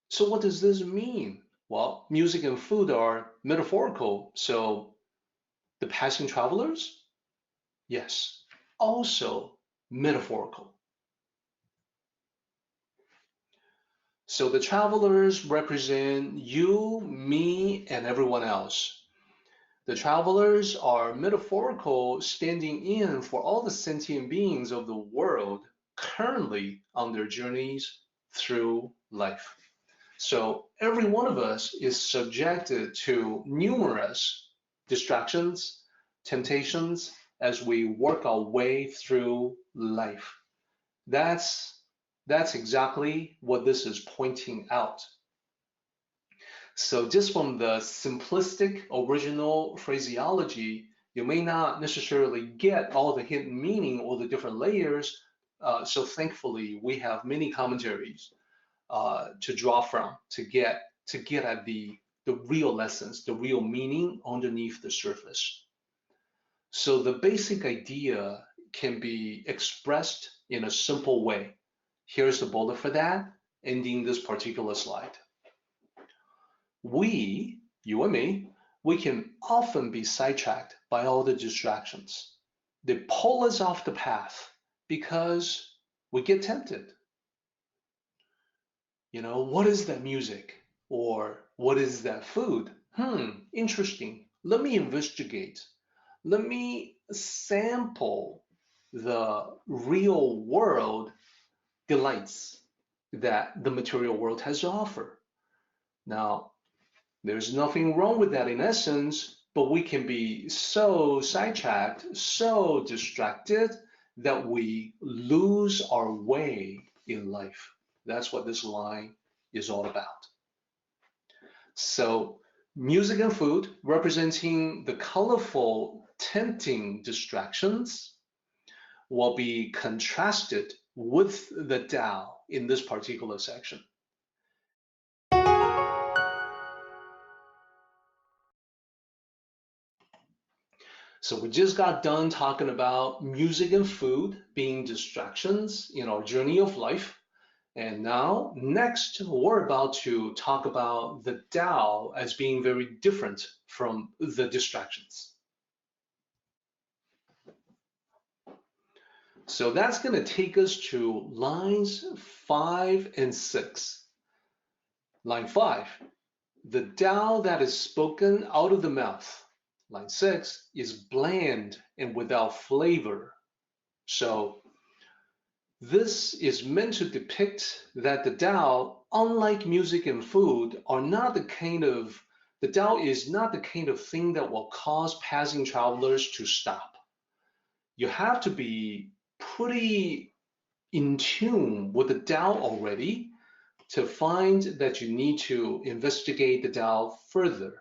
So what does this mean? Well, music and food are metaphorical. So the passing travelers, yes, also metaphorical. So the travelers represent you, me, and everyone else. The travelers are metaphorical, standing in for all the sentient beings of the world currently on their journeys through life. So every one of us is subjected to numerous distractions, temptations as we work our way through life. That's exactly what this is pointing out. So just from the simplistic original phraseology, you may not necessarily get all the hidden meaning or the different layers. So thankfully, we have many commentaries to draw from to get at the real lessons, the real meaning underneath the surface. So the basic idea can be expressed in a simple way. Here's the bullet for that, ending this particular slide. We, you and me, we can often be sidetracked by all the distractions. They pull us off the path because we get tempted. You know, what is that music? Or what is that food? Interesting. Let me investigate. Let me sample the real world delights that the material world has to offer. Now, there's nothing wrong with that in essence, but we can be so sidetracked, so distracted that we lose our way in life. That's what this line is all about. So music and food representing the colorful, tempting distractions will be contrasted with the Tao in this particular section. So we just got done talking about music and food being distractions in our journey of life. And now, next, we're about to talk about the Tao as being very different from the distractions. So that's going to take us to lines 5 and 6. Line 5, the Tao that is spoken out of the mouth. Line 6 is bland and without flavor. So this is meant to depict that the Tao, unlike music and food, are not the kind of, the Tao is not the kind of thing that will cause passing travelers to stop. You have to be pretty in tune with the Tao already to find that you need to investigate the Tao further.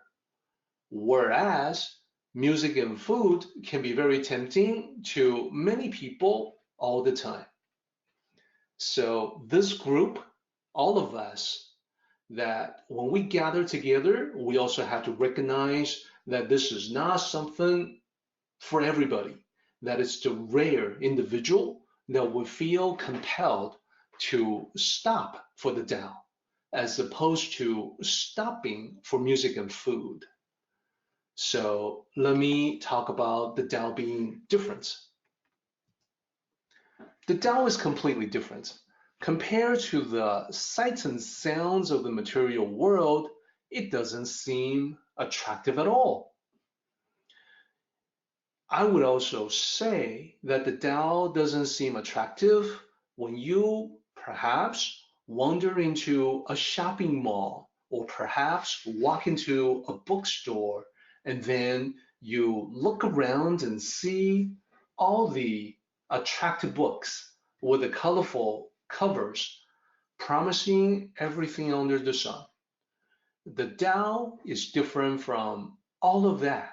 Whereas music and food can be very tempting to many people all the time. So this group, all of us, that when we gather together, we also have to recognize that this is not something for everybody, that it's the rare individual that would feel compelled to stop for the Tao, as opposed to stopping for music and food. So let me talk about the Tao being different. The Tao is completely different. Compared to the sights and sounds of the material world, it doesn't seem attractive at all. I would also say that the Tao doesn't seem attractive when you perhaps wander into a shopping mall or perhaps walk into a bookstore and then you look around and see all the attractive books with the colorful covers promising everything under the sun. The Tao is different from all of that.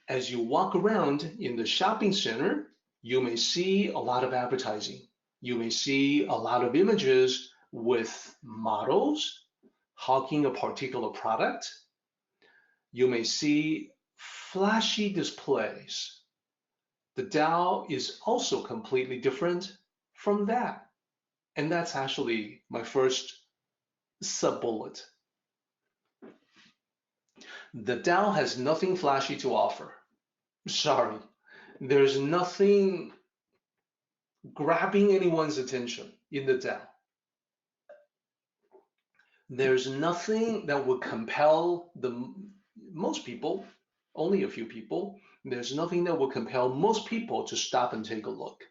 As you walk around in the shopping center, you may see a lot of advertising. You may see a lot of images with models hawking a particular product. You may see flashy displays. The Tao is also completely different from that. And that's actually my first sub-bullet. The Tao has nothing flashy to offer. Sorry, there's nothing grabbing anyone's attention in the Tao. There's nothing that would compel most people, only a few people, there's nothing that would compel most people to stop and take a look.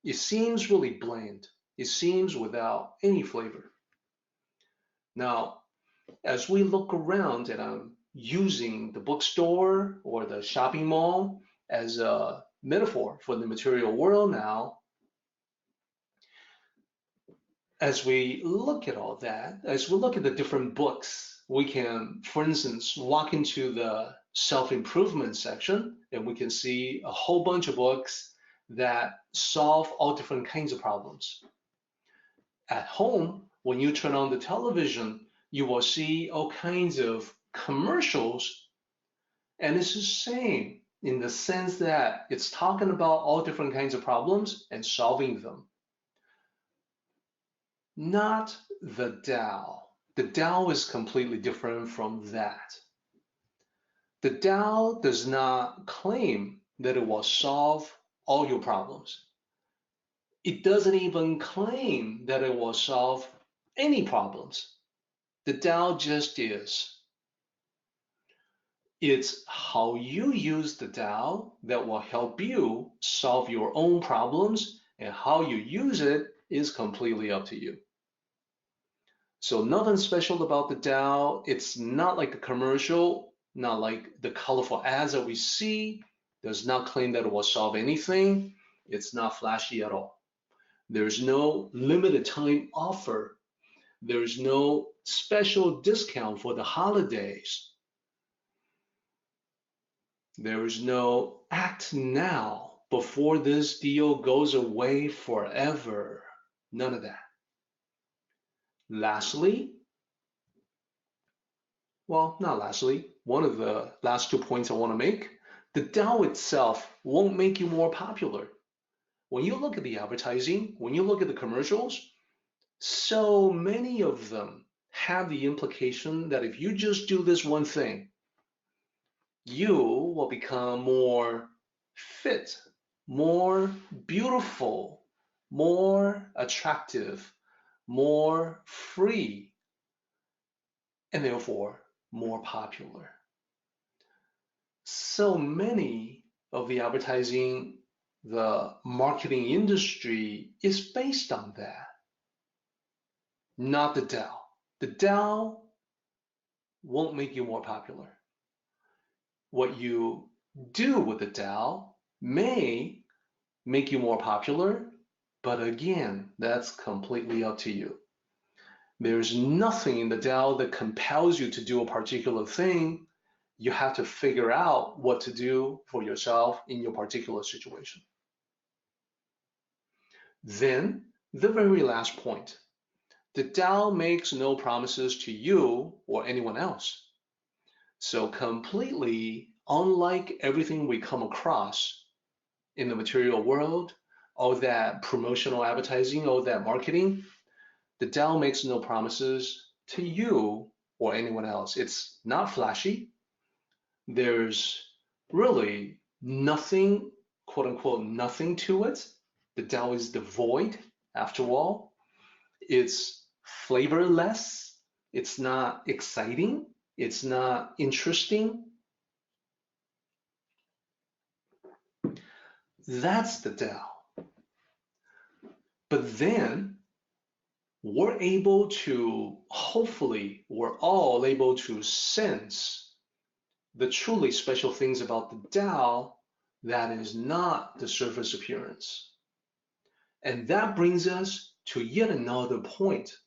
It seems really bland. It seems without any flavor. Now, as we look around, and I'm using the bookstore or the shopping mall as a metaphor for the material world now, as we look at all that, as we look at the different books, we can, for instance, walk into the self-improvement section and we can see a whole bunch of books that solve all different kinds of problems. At home, when you turn on the television, you will see all kinds of commercials, and it's the same in the sense that it's talking about all different kinds of problems and solving them. Not the Tao. The Tao is completely different from that. The Tao does not claim that it will solve all your problems. It doesn't even claim that it will solve any problems. The Tao just is. It's how you use the Tao that will help you solve your own problems, and how you use it is completely up to you. So nothing special about the Tao. It's not like a commercial, not like the colorful ads that we see. Does not claim that it will solve anything. It's not flashy at all. There's no limited time offer. There's no special discount for the holidays. There is no act now before this deal goes away forever. None of that. Lastly, well, not lastly, one of the last 2 points I want to make, the Tao itself won't make you more popular. When you look at the advertising, when you look at the commercials, so many of them have the implication that if you just do this one thing, you will become more fit, more beautiful, more attractive, more free, and therefore more popular. So many of the advertising, the marketing industry is based on that, not the Tao. The Tao won't make you more popular. What you do with the Tao may make you more popular, but again, that's completely up to you. There's nothing in the Tao that compels you to do a particular thing. You have to figure out what to do for yourself in your particular situation. Then, the very last point, the Tao makes no promises to you or anyone else. So completely unlike everything we come across in the material world, all that promotional advertising, all that marketing, the Tao makes no promises to you or anyone else. It's not flashy. There's really nothing, quote unquote, nothing to it. The Tao is devoid, after all. It's flavorless. It's not exciting. It's not interesting. That's the Tao. But then we're able to, hopefully, we're all able to sense the truly special things about the Tao that is not the surface appearance. And that brings us to yet another point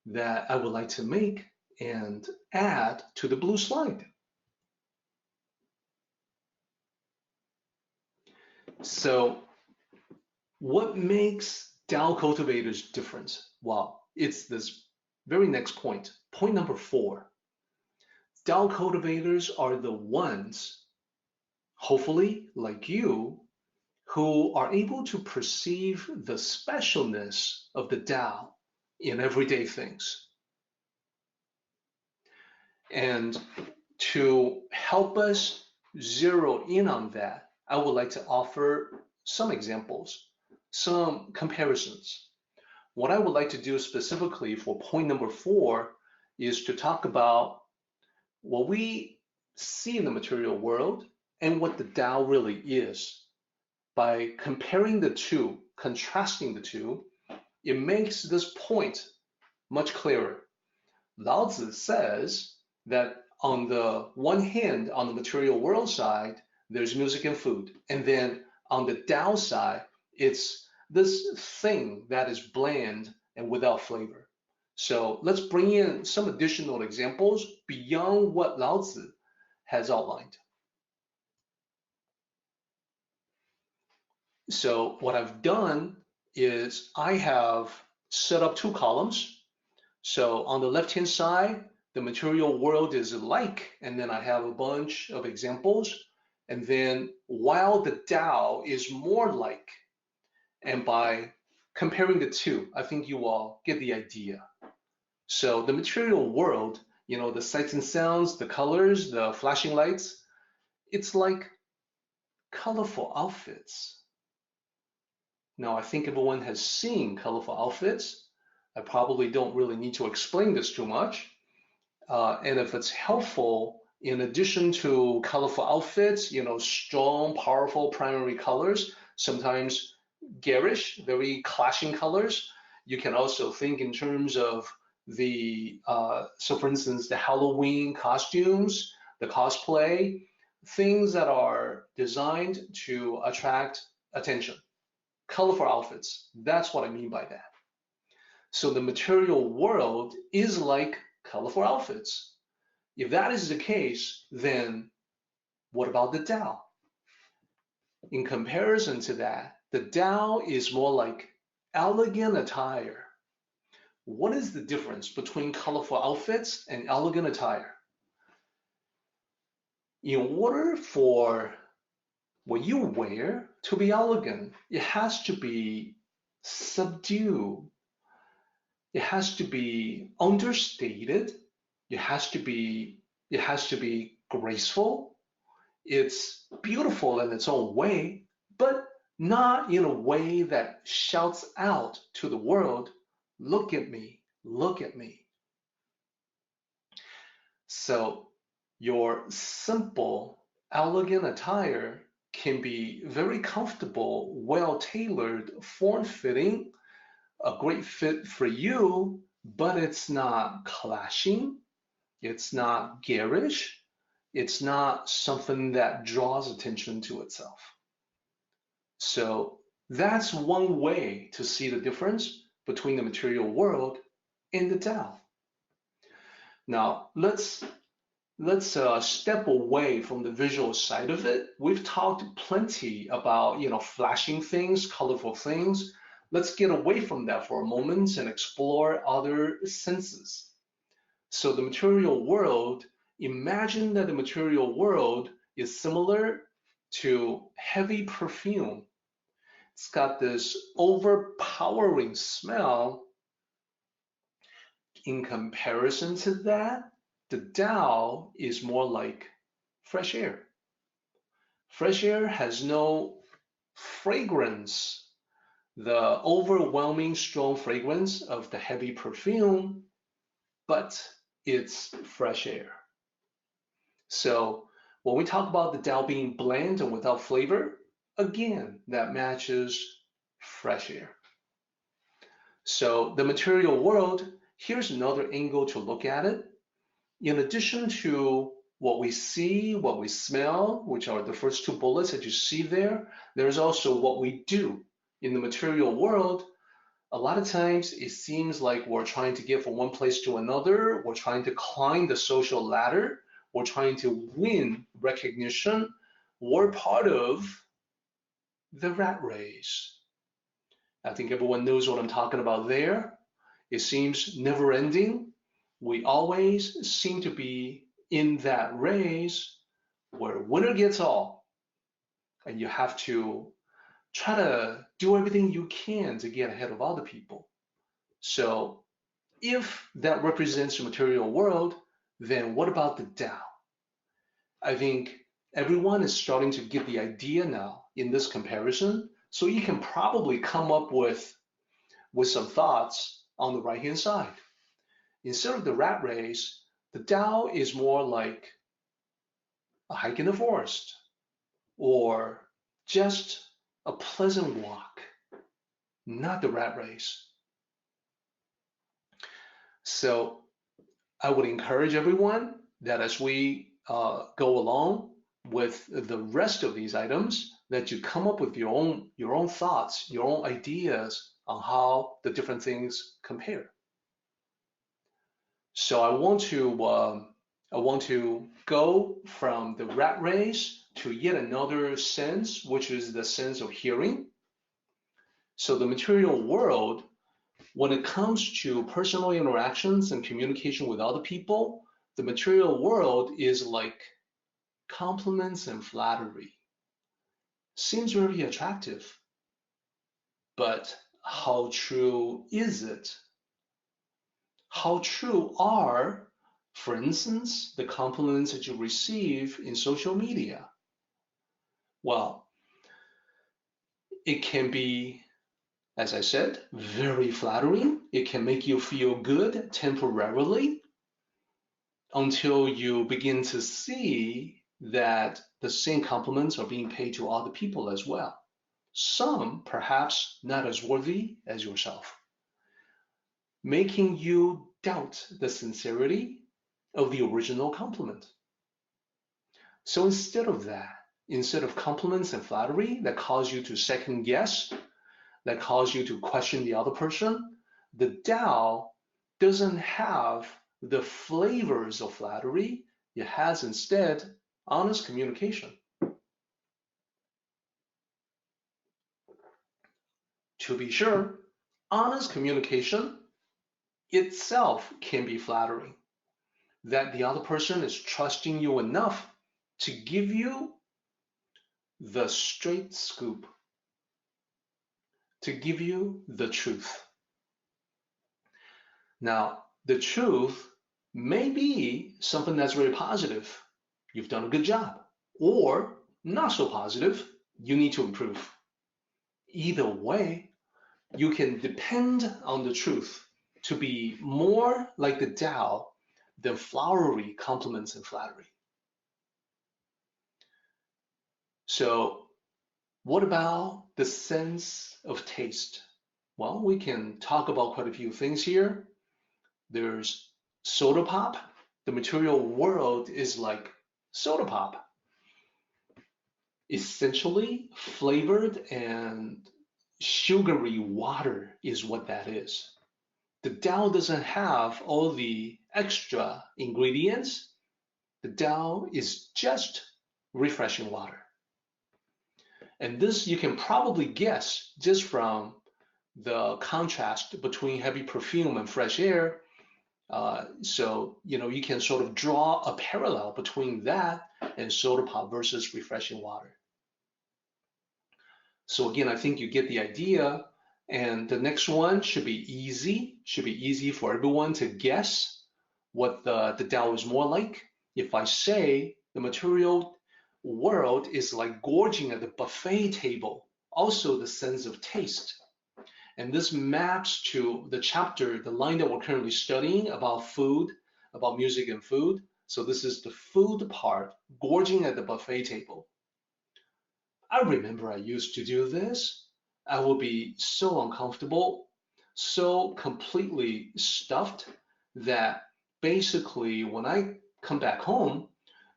that I would like to make and add to the blue slide. So what makes Tao cultivators different? Well, it's this very next point, point number 4. Tao cultivators are the ones, hopefully like you, who are able to perceive the specialness of the Tao in everyday things. And to help us zero in on that, I would like to offer some examples, some comparisons. What I would like to do specifically for point number 4 is to talk about what we see in the material world and what the Tao really is. By comparing the two, contrasting the two, it makes this point much clearer. Lao Tzu says that on the one hand, on the material world side, there's music and food. And then on the Tao side, it's this thing that is bland and without flavor. So let's bring in some additional examples beyond what Lao Tzu has outlined. So what I've done is I have set up 2 columns. So on the left-hand side, the material world is like, and then I have a bunch of examples. And then while the Tao is more like, and by comparing the two, I think you all get the idea. So the material world, the sights and sounds, the colors, the flashing lights, it's like colorful outfits. Now, I think everyone has seen colorful outfits. I probably don't really need to explain this too much. And if it's helpful, in addition to colorful outfits, strong, powerful primary colors, sometimes garish, very clashing colors, you can also think in terms of so for instance, the Halloween costumes, the cosplay, things that are designed to attract attention. Colorful outfits, that's what I mean by that. So the material world is like colorful outfits. If that is the case, then what about the Tao? In comparison to that, the Tao is more like elegant attire. What is the difference between colorful outfits and elegant attire? In order for what you wear to be elegant, it has to be subdued. It has to be understated. It has to be graceful. It's beautiful in its own way, but not in a way that shouts out to the world, look at me, look at me. So your simple, elegant attire can be very comfortable, well-tailored, form-fitting, a great fit for you, but it's not clashing, it's not garish, it's not something that draws attention to itself. So that's one way to see the difference between the material world and the Tao. Now, let's step away from the visual side of it. We've talked plenty about, flashing things, colorful things. Let's get away from that for a moment and explore other senses. So the material world, imagine that the material world is similar to heavy perfume. It's got this overpowering smell. In comparison to that, the Tao is more like fresh air. Fresh air has no fragrance, the overwhelming strong fragrance of the heavy perfume, but it's fresh air. So when we talk about the Tao being bland and without flavor, again, that matches fresh air. So the material world, here's another angle to look at it. In addition to what we see, what we smell, which are the first two bullets that you see there, there's also what we do. In the material world, a lot of times it seems like we're trying to get from one place to another, we're trying to climb the social ladder, we're trying to win recognition, we're part of the rat race. I think everyone knows what I'm talking about there. It seems never ending. We always seem to be in that race where winner gets all, and you have to try to do everything you can to get ahead of other people. So if that represents the material world, then what about the Tao? I think everyone is starting to get the idea now in this comparison, so you can probably come up with some thoughts on the right-hand side. Instead of the rat race, the Tao is more like a hike in the forest or just a pleasant walk, not the rat race. So I would encourage everyone that as we go along with the rest of these items, that you come up with your own thoughts, your own ideas on how the different things compare. So I want to go from the rat race to yet another sense, which is the sense of hearing. So the material world, when it comes to personal interactions and communication with other people, the material world is like compliments and flattery. Seems very attractive, but how true is it? How true are, for instance, the compliments that you receive in social media? Well, it can be, as I said, very flattering. It can make you feel good temporarily until you begin to see that the same compliments are being paid to other people as well. Some perhaps not as worthy as yourself, making you doubt the sincerity of the original compliment. So instead of that, instead of compliments and flattery that cause you to second guess, that cause you to question the other person, the Tao doesn't have the flavors of flattery. It has instead honest communication. To be sure, honest communication itself can be flattering, that the other person is trusting you enough to give you the straight scoop, to give you the truth. Now, the truth may be something that's very positive. You've done a good job. Or not so positive, you need to improve. Either way, you can depend on the truth to be more like the Tao than flowery compliments and flattery. So what about the sense of taste? Well, we can talk about quite a few things here. There's soda pop. The material world is like soda pop. Essentially, flavored and sugary water is what that is. The Tao doesn't have all the extra ingredients. The Tao is just refreshing water. And this you can probably guess just from the contrast between heavy perfume and fresh air. So, you can sort of draw a parallel between that and soda pop versus refreshing water. So again, I think you get the idea. And the next one should be easy for everyone to guess what the Tao is more like. If I say the material world is like gorging at the buffet table, also the sense of taste. And this maps to the chapter, the line that we're currently studying about food, about music and food. So this is the food part, gorging at the buffet table. I remember I used to do this. I would be so uncomfortable, so completely stuffed that basically when I come back home,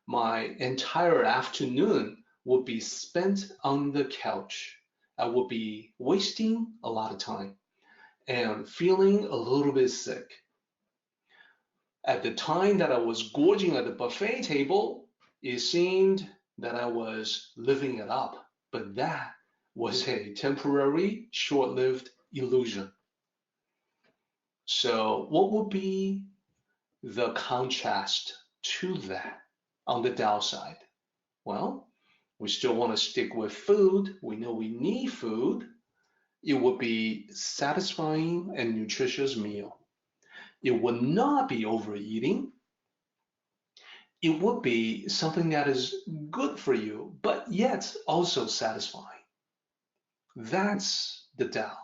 my entire afternoon would be spent on the couch. I would be wasting a lot of time and feeling a little bit sick. At the time that I was gorging at the buffet table, it seemed that I was living it up, but that was a temporary, short-lived illusion. So what would be the contrast to that on the Tao side? Well, we still want to stick with food. We know we need food. It would be satisfying and nutritious meal. It would not be overeating. It would be something that is good for you, but yet also satisfying. That's the Tao.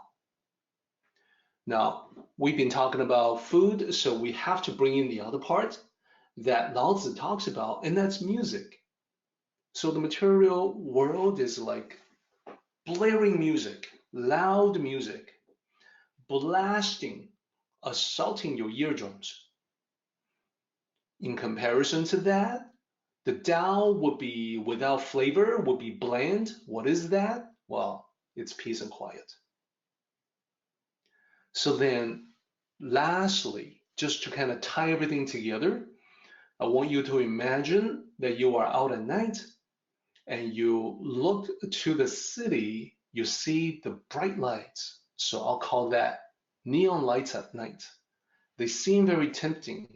Now, we've been talking about food, so we have to bring in the other part that Lao Tzu talks about, and that's music. So the material world is like blaring music, loud music, blasting, assaulting your eardrums. In comparison to that, the Tao would be without flavor, would be bland. What is that? Well, it's peace and quiet. So then, lastly, just to kind of tie everything together, I want you to imagine that you are out at night and you look to the city, you see the bright lights. So I'll call that neon lights at night. They seem very tempting.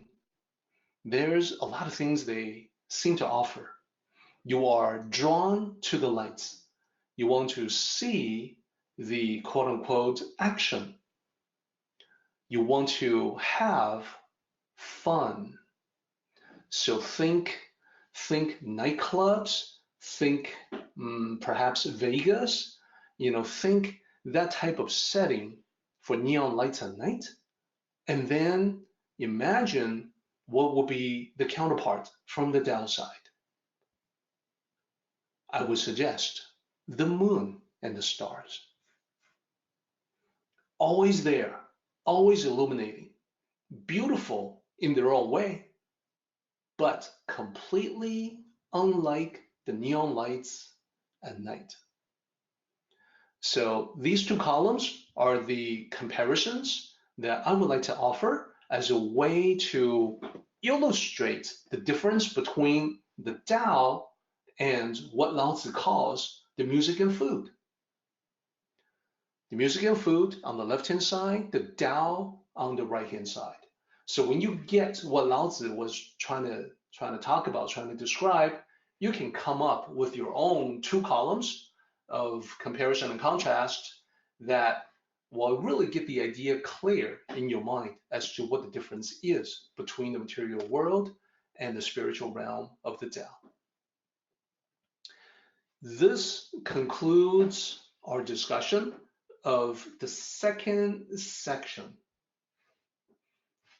There's a lot of things they seem to offer. You are drawn to the lights. You want to see the quote unquote action. You want to have fun. So think nightclubs, think perhaps Vegas, think that type of setting for neon lights at night. And then imagine what will be the counterpart from the Tao side. I would suggest the moon and the stars. Always there, always illuminating, beautiful in their own way, but completely unlike the neon lights at night. So these two columns are the comparisons that I would like to offer as a way to illustrate the difference between the Tao and what Lao Tzu calls the music and food. The music and food on the left-hand side, the Tao on the right-hand side. So when you get what Lao Tzu was trying to talk about, trying to describe, you can come up with your own two columns of comparison and contrast that will really get the idea clear in your mind as to what the difference is between the material world and the spiritual realm of the Tao. This concludes our discussion of the second section.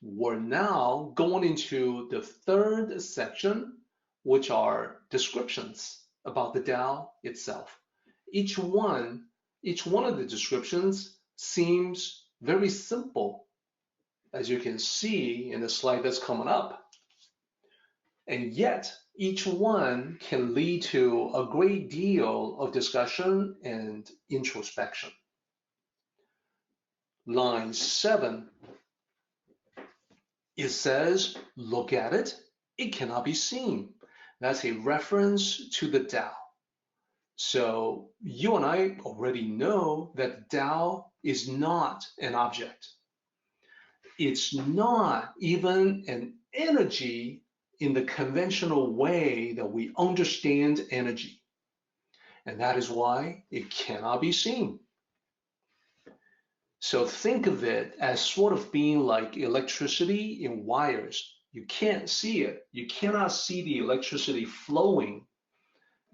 We're now going into the third section, which are descriptions about the Tao itself. Each one of the descriptions seems very simple, as you can see in the slide that's coming up. And yet, each one can lead to a great deal of discussion and introspection. Line 7, it says, look at it, it cannot be seen. That's a reference to the Tao. So you and I already know that Tao is not an object. It's not even an energy in the conventional way that we understand energy. And that is why it cannot be seen. So think of it as sort of being like electricity in wires. You can't see it. You cannot see the electricity flowing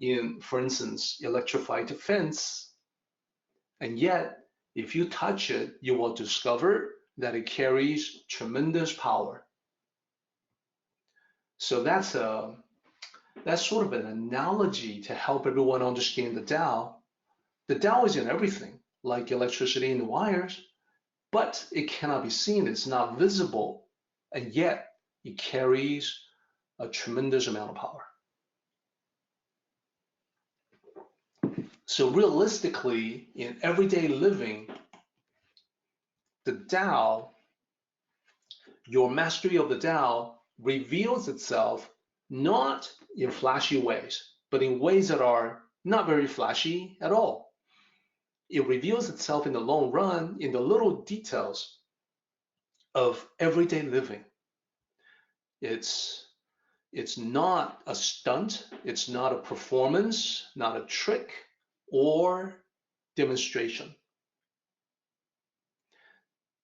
in, for instance, electrified fence. And yet, if you touch it, you will discover that it carries tremendous power. So that's sort of an analogy to help everyone understand the Tao. The Tao is in everything, like electricity in the wires, but it cannot be seen. It's not visible, and yet it carries a tremendous amount of power. So realistically, in everyday living, the Tao, your mastery of the Tao, reveals itself not in flashy ways, but in ways that are not very flashy at all. It reveals itself in the long run in the little details of everyday living. It's not a stunt, it's not a performance, not a trick or demonstration.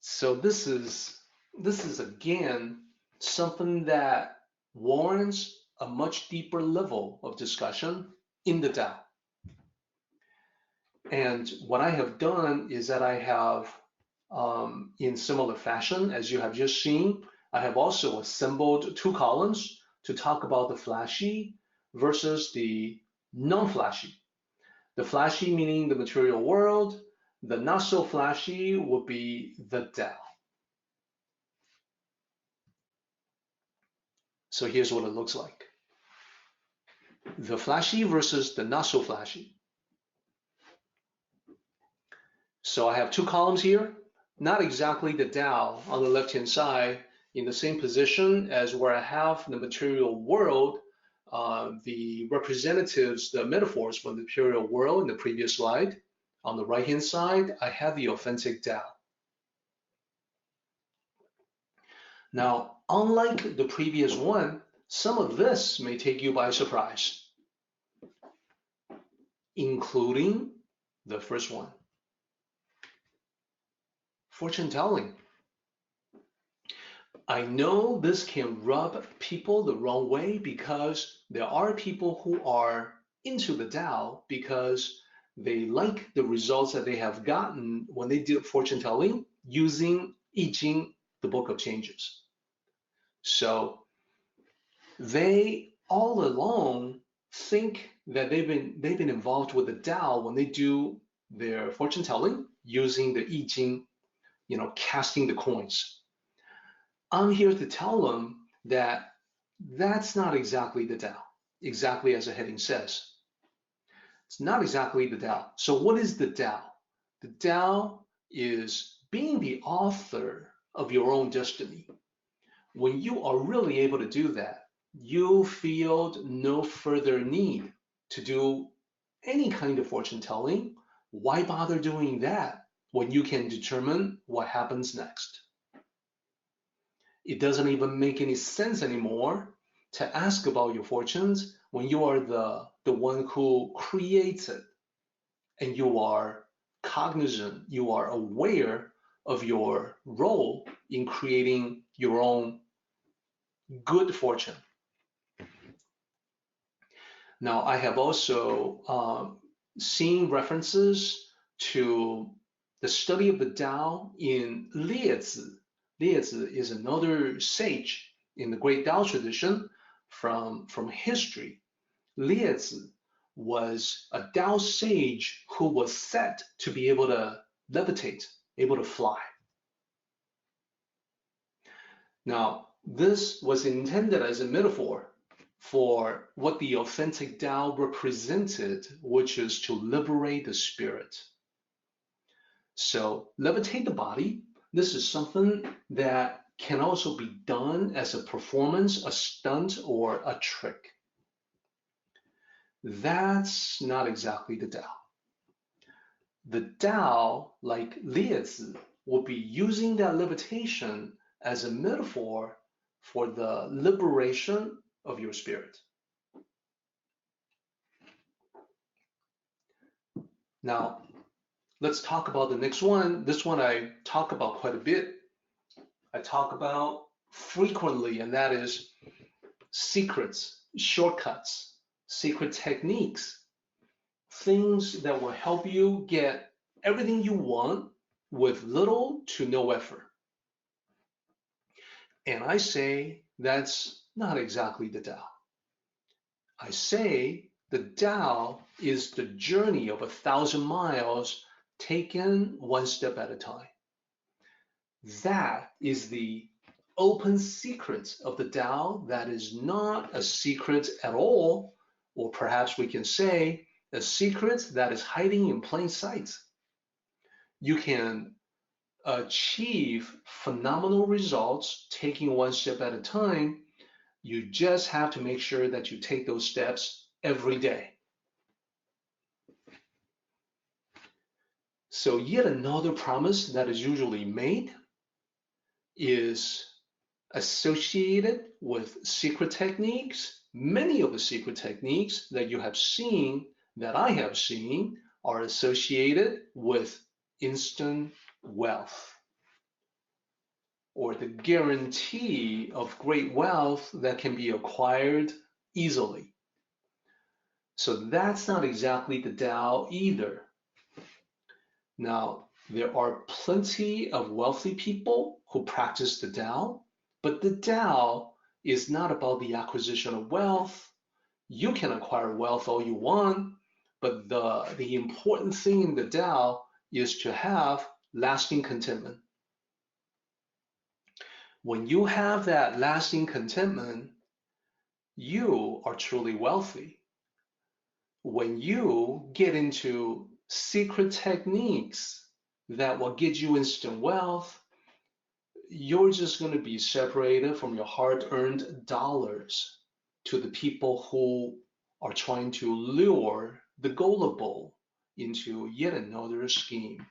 So this is again something that warrants a much deeper level of discussion in the Tao. And what I have done is that I have, in similar fashion, as you have just seen, I have also assembled two columns to talk about the flashy versus the non-flashy. The flashy meaning the material world, the not so flashy would be the Tao. So here's what it looks like. The flashy versus the not so flashy. So I have two columns here, not exactly the Tao on the left-hand side in the same position as where I have the material world, the representatives, the metaphors for the material world in the previous slide. On the right-hand side, I have the authentic Tao. Now, unlike the previous one, some of this may take you by surprise, including the first one. Fortune telling. I know this can rub people the wrong way because there are people who are into the Tao because they like the results that they have gotten when they did fortune telling using I Ching, the Book of Changes. So they all along think that they've been involved with the Tao when they do their fortune telling using the I Ching, casting the coins. I'm here to tell them that that's not exactly the Tao, exactly as the heading says. It's not exactly the Tao. So what is the Tao? The Tao is being the author of your own destiny. When you are really able to do that, you feel no further need to do any kind of fortune telling. Why bother doing that when you can determine what happens next? It doesn't even make any sense anymore to ask about your fortunes when you are the one who creates it, and you are cognizant, you are aware of your role in creating your own good fortune. Now, I have also seen references to the study of the Tao in Laozi. Laozi is another sage in the Great Dao tradition from history. Laozi was a Tao sage who was said to be able to levitate, able to fly. Now, this was intended as a metaphor for what the authentic Tao represented, which is to liberate the spirit. So levitate the body, this is something that can also be done as a performance, a stunt, or a trick. That's not exactly the Tao. The Tao, like Laozi, will be using that levitation as a metaphor for the liberation of your spirit. Now, let's talk about the next one. This one I talk about quite a bit. I talk about frequently, and that is secrets, shortcuts, secret techniques, things that will help you get everything you want with little to no effort. And I say that's not exactly the Tao. I say the Tao is the journey of 1,000 miles taken one step at a time. That is the open secret of the Tao that is not a secret at all, or perhaps we can say a secret that is hiding in plain sight. You can achieve phenomenal results taking one step at a time. You just have to make sure that you take those steps every day. So yet another promise that is usually made is associated with secret techniques. Many of the secret techniques that you have seen, that I have seen, are associated with instant wealth, or the guarantee of great wealth that can be acquired easily. So that's not exactly the Tao either. Now, there are plenty of wealthy people who practice the Tao, but the Tao is not about the acquisition of wealth. You can acquire wealth all you want, but the important thing in the Tao is to have lasting contentment. When you have that lasting contentment, you are truly wealthy. When you get into secret techniques that will get you instant wealth, you're just going to be separated from your hard-earned dollars to the people who are trying to lure the gullible into yet another scheme.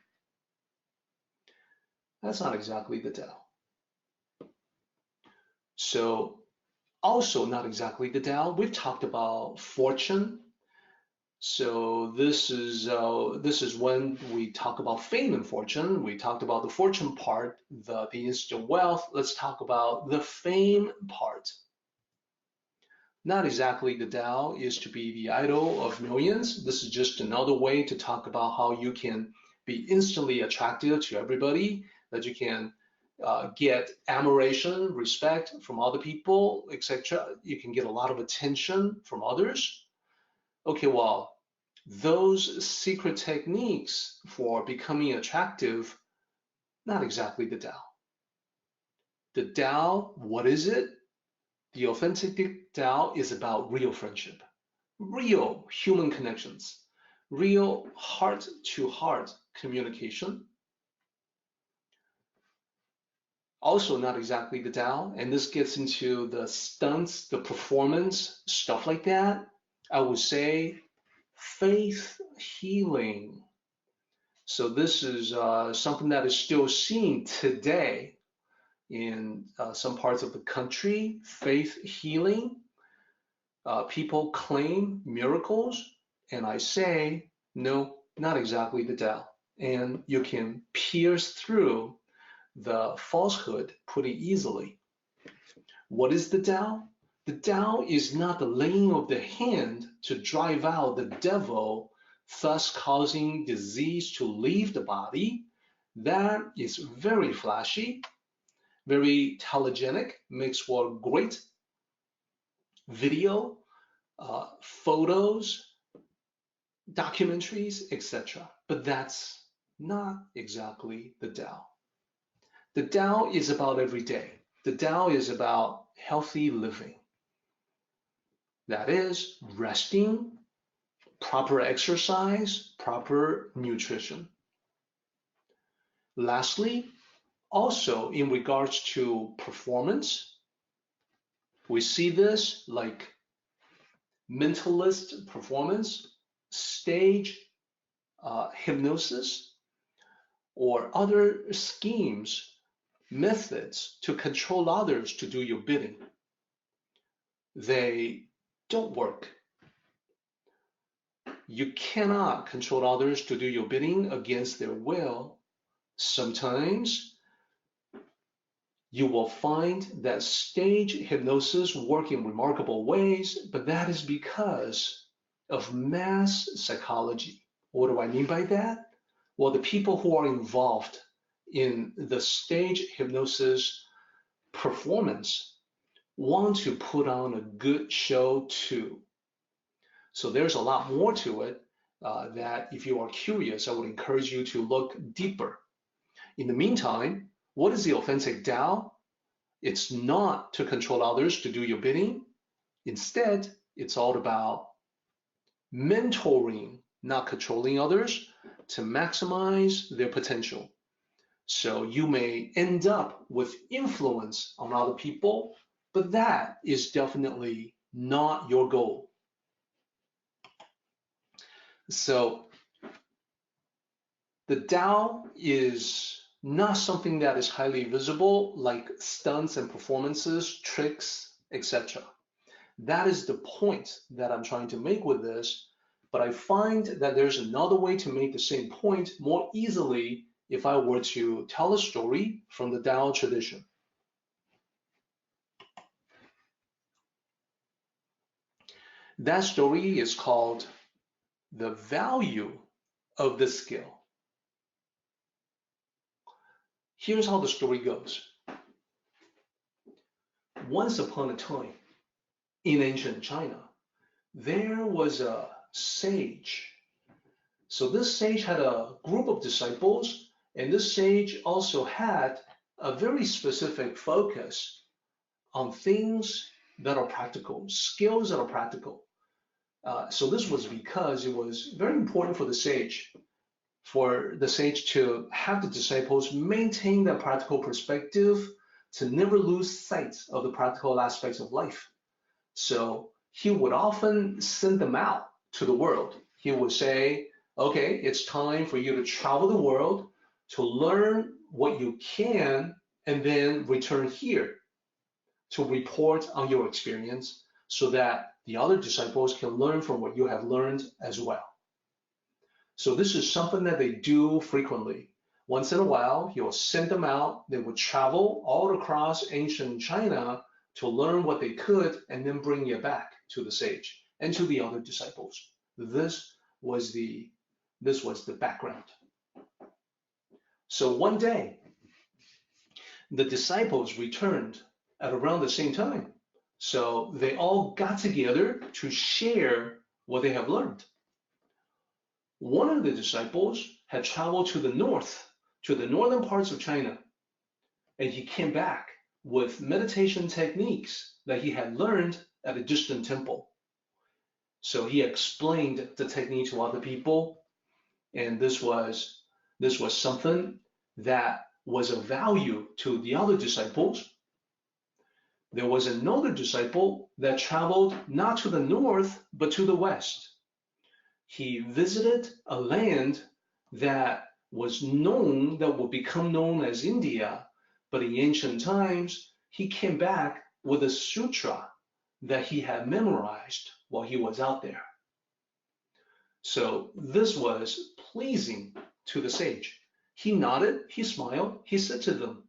That's not exactly the Tao. So also not exactly the Tao. We've talked about fortune. So this is when we talk about fame and fortune. We talked about the fortune part, the instant wealth. Let's talk about the fame part. Not exactly the Tao is to be the idol of millions. This is just another way to talk about how you can be instantly attractive to everybody, that you can get admiration, respect from other people, etc. You can get a lot of attention from others. Okay, well, those secret techniques for becoming attractive, not exactly the Tao. The Tao, what is it? The authentic Tao is about real friendship, real human connections, real heart-to-heart communication. Also not exactly the Tao, and this gets into the stunts, the performance, stuff like that. I would say faith healing. So this is something that is still seen today in some parts of the country, faith healing. People claim miracles, and I say, no, not exactly the Tao. And you can pierce through the falsehood pretty easily. What is the Tao? The Tao is not the laying of the hand to drive out the devil, thus causing disease to leave the body. That is very flashy, very telegenic, makes for great video, photos, documentaries, etc. But that's not exactly the Tao. The Tao is about every day. The Tao is about healthy living. That is resting, proper exercise, proper nutrition. Lastly, also in regards to performance, we see this like mentalist performance, stage hypnosis, or other schemes, methods to control others to do your bidding. They don't work. You cannot control others to do your bidding against their will. Sometimes you will find that stage hypnosis work in remarkable ways, but that is because of mass psychology. What do I mean by that? Well, the people who are involved in the stage hypnosis performance want to put on a good show too. So there's a lot more to it that if you are curious, I would encourage you to look deeper. In the meantime, what is the authentic Tao? It's not to control others to do your bidding. Instead, it's all about mentoring, not controlling others, to maximize their potential. So you may end up with influence on other people, but that is definitely not your goal. So the Tao is not something that is highly visible like stunts and performances, tricks, etc. That is the point that I'm trying to make with this, but I find that there's another way to make the same point more easily if I were to tell a story from the Tao tradition. That story is called The Value of the Skill. Here's how the story goes. Once upon a time, in ancient China, there was a sage. So this sage had a group of disciples, and this sage also had a very specific focus on things that are practical, skills that are practical. So this was because it was very important for the sage to have the disciples maintain that practical perspective, to never lose sight of the practical aspects of life. So he would often send them out to the world. He would say, okay, it's time for you to travel the world, to learn what you can, and then return here to report on your experience so that the other disciples can learn from what you have learned as well. So this is something that they do frequently. Once in a while, he'll send them out. They would travel all across ancient China to learn what they could and then bring it back to the sage and to the other disciples. This was the background. So one day, the disciples returned at around the same time. So they all got together to share what they have learned. One of the disciples had traveled to the north, to the northern parts of China, and he came back with meditation techniques that he had learned at a distant temple. So he explained the technique to other people, and this was something that was of value to the other disciples. There was another disciple that traveled not to the north, but to the west. He visited a land that was known, that would become known as India, but in ancient times, he came back with a sutra that he had memorized while he was out there. So this was pleasing to the sage. He nodded, he smiled, he said to them,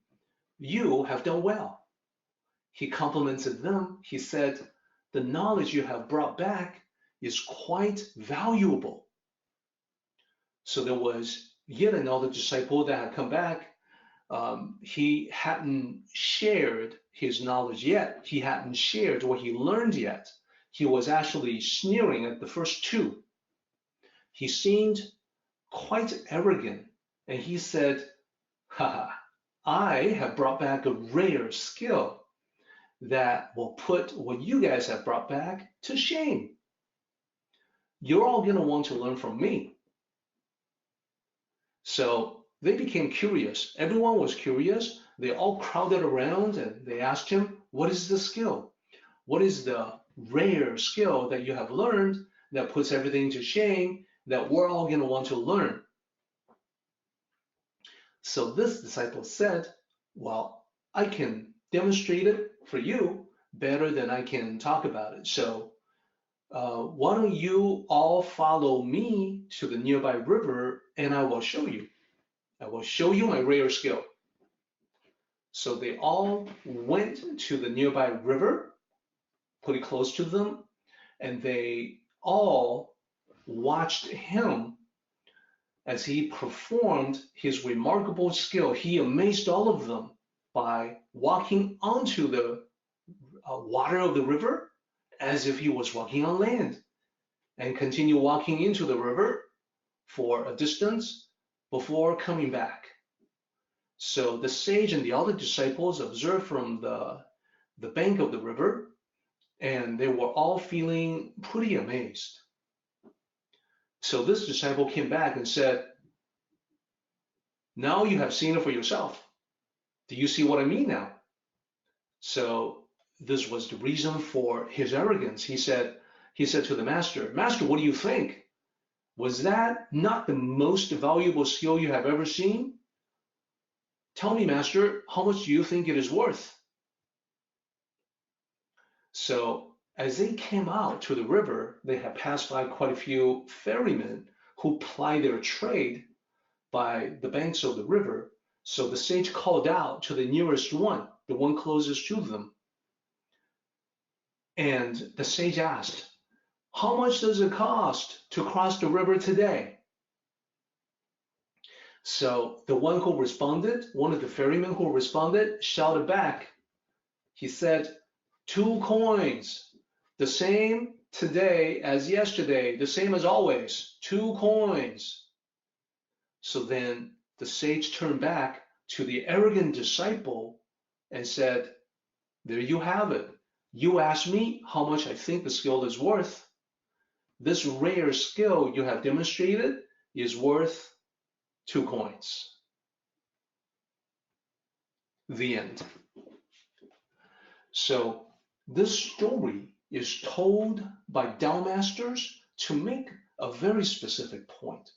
"You have done well." He complimented them. He said, "The knowledge you have brought back is quite valuable." So there was yet another disciple that had come back. He hadn't shared his knowledge yet. He hadn't shared what he learned yet. He was actually sneering at the first two. He seemed quite arrogant, and he said, "Haha, I have brought back a rare skill that will put what you guys have brought back to shame. You're all going to want to learn from me." So they became curious. Everyone was curious. They all crowded around and they asked him, "What is the skill? What is the rare skill that you have learned that puts everything to shame that we're all going to want to learn?" So this disciple said, "Well, I can demonstrate it for you better than I can talk about it. So why don't you all follow me to the nearby river and I will show you. I will show you my rare skill." So they all went to the nearby river, pretty close to them, and they all watched him as he performed his remarkable skill. He amazed all of them by walking onto the water of the river as if he was walking on land, and continue walking into the river for a distance before coming back. So the sage and the other disciples observed from the bank of the river, and they were all feeling pretty amazed. So this disciple came back and said, "Now you have seen it for yourself. Do you see what I mean now?" So this was the reason for his arrogance. He said to the master, "Master, what do you think? Was that not the most valuable skill you have ever seen? Tell me, master, how much do you think it is worth?" So as they came out to the river, they had passed by quite a few ferrymen who plied their trade by the banks of the river. So the sage called out to the nearest one, the one closest to them. And the sage asked, "How much does it cost to cross the river today?" So the one who responded, one of the ferrymen who responded, shouted back. He said, "2 coins, the same today as yesterday, the same as always, 2 coins." So then the sage turned back to the arrogant disciple and said, "There you have it. You asked me how much I think the skill is worth. This rare skill you have demonstrated is worth 2 coins." The end. So this story is told by Dao masters to make a very specific point.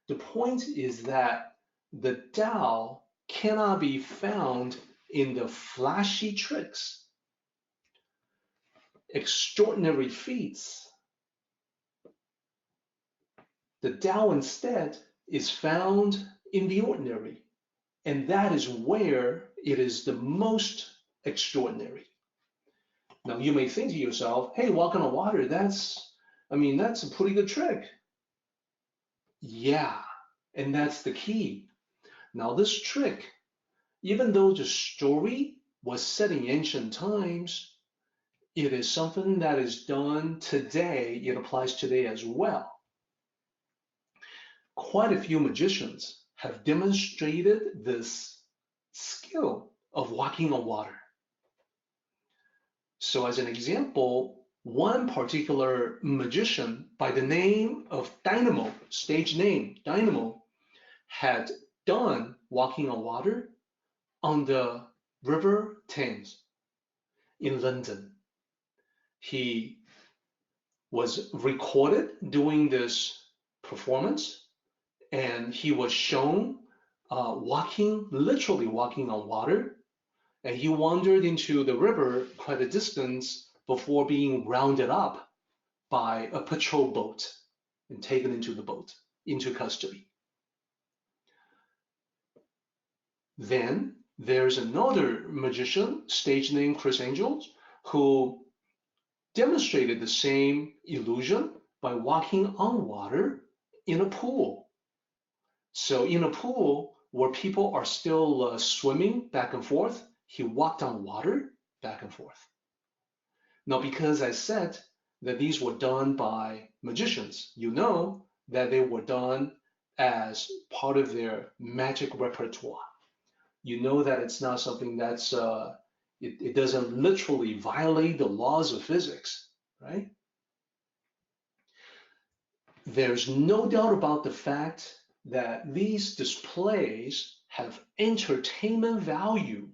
The point is that the Dao cannot be found in the flashy tricks, extraordinary feats. The Tao instead is found in the ordinary, and that is where it is the most extraordinary. Now you may think to yourself, "Hey, walking on water, that's a pretty good trick." Yeah, and that's the key. Now this trick, even though the story was set in ancient times, it is something that is done today. It applies today as well. Quite a few magicians have demonstrated this skill of walking on water. So as an example, one particular magician by the name of Dynamo, stage name Dynamo, had done walking on water on the River Thames in London. He was recorded doing this performance, and he was shown literally walking on water, and he wandered into the river quite a distance before being rounded up by a patrol boat and taken into custody. Then there's another magician, stage name Chris Angels, who demonstrated the same illusion by walking on water in a pool. So in a pool where people are still swimming back and forth, he walked on water back and forth. Now, because I said that these were done by magicians, you know that they were done as part of their magic repertoire. You know that it's not something that's, it doesn't literally violate the laws of physics, right? There's no doubt about the fact that these displays have entertainment value.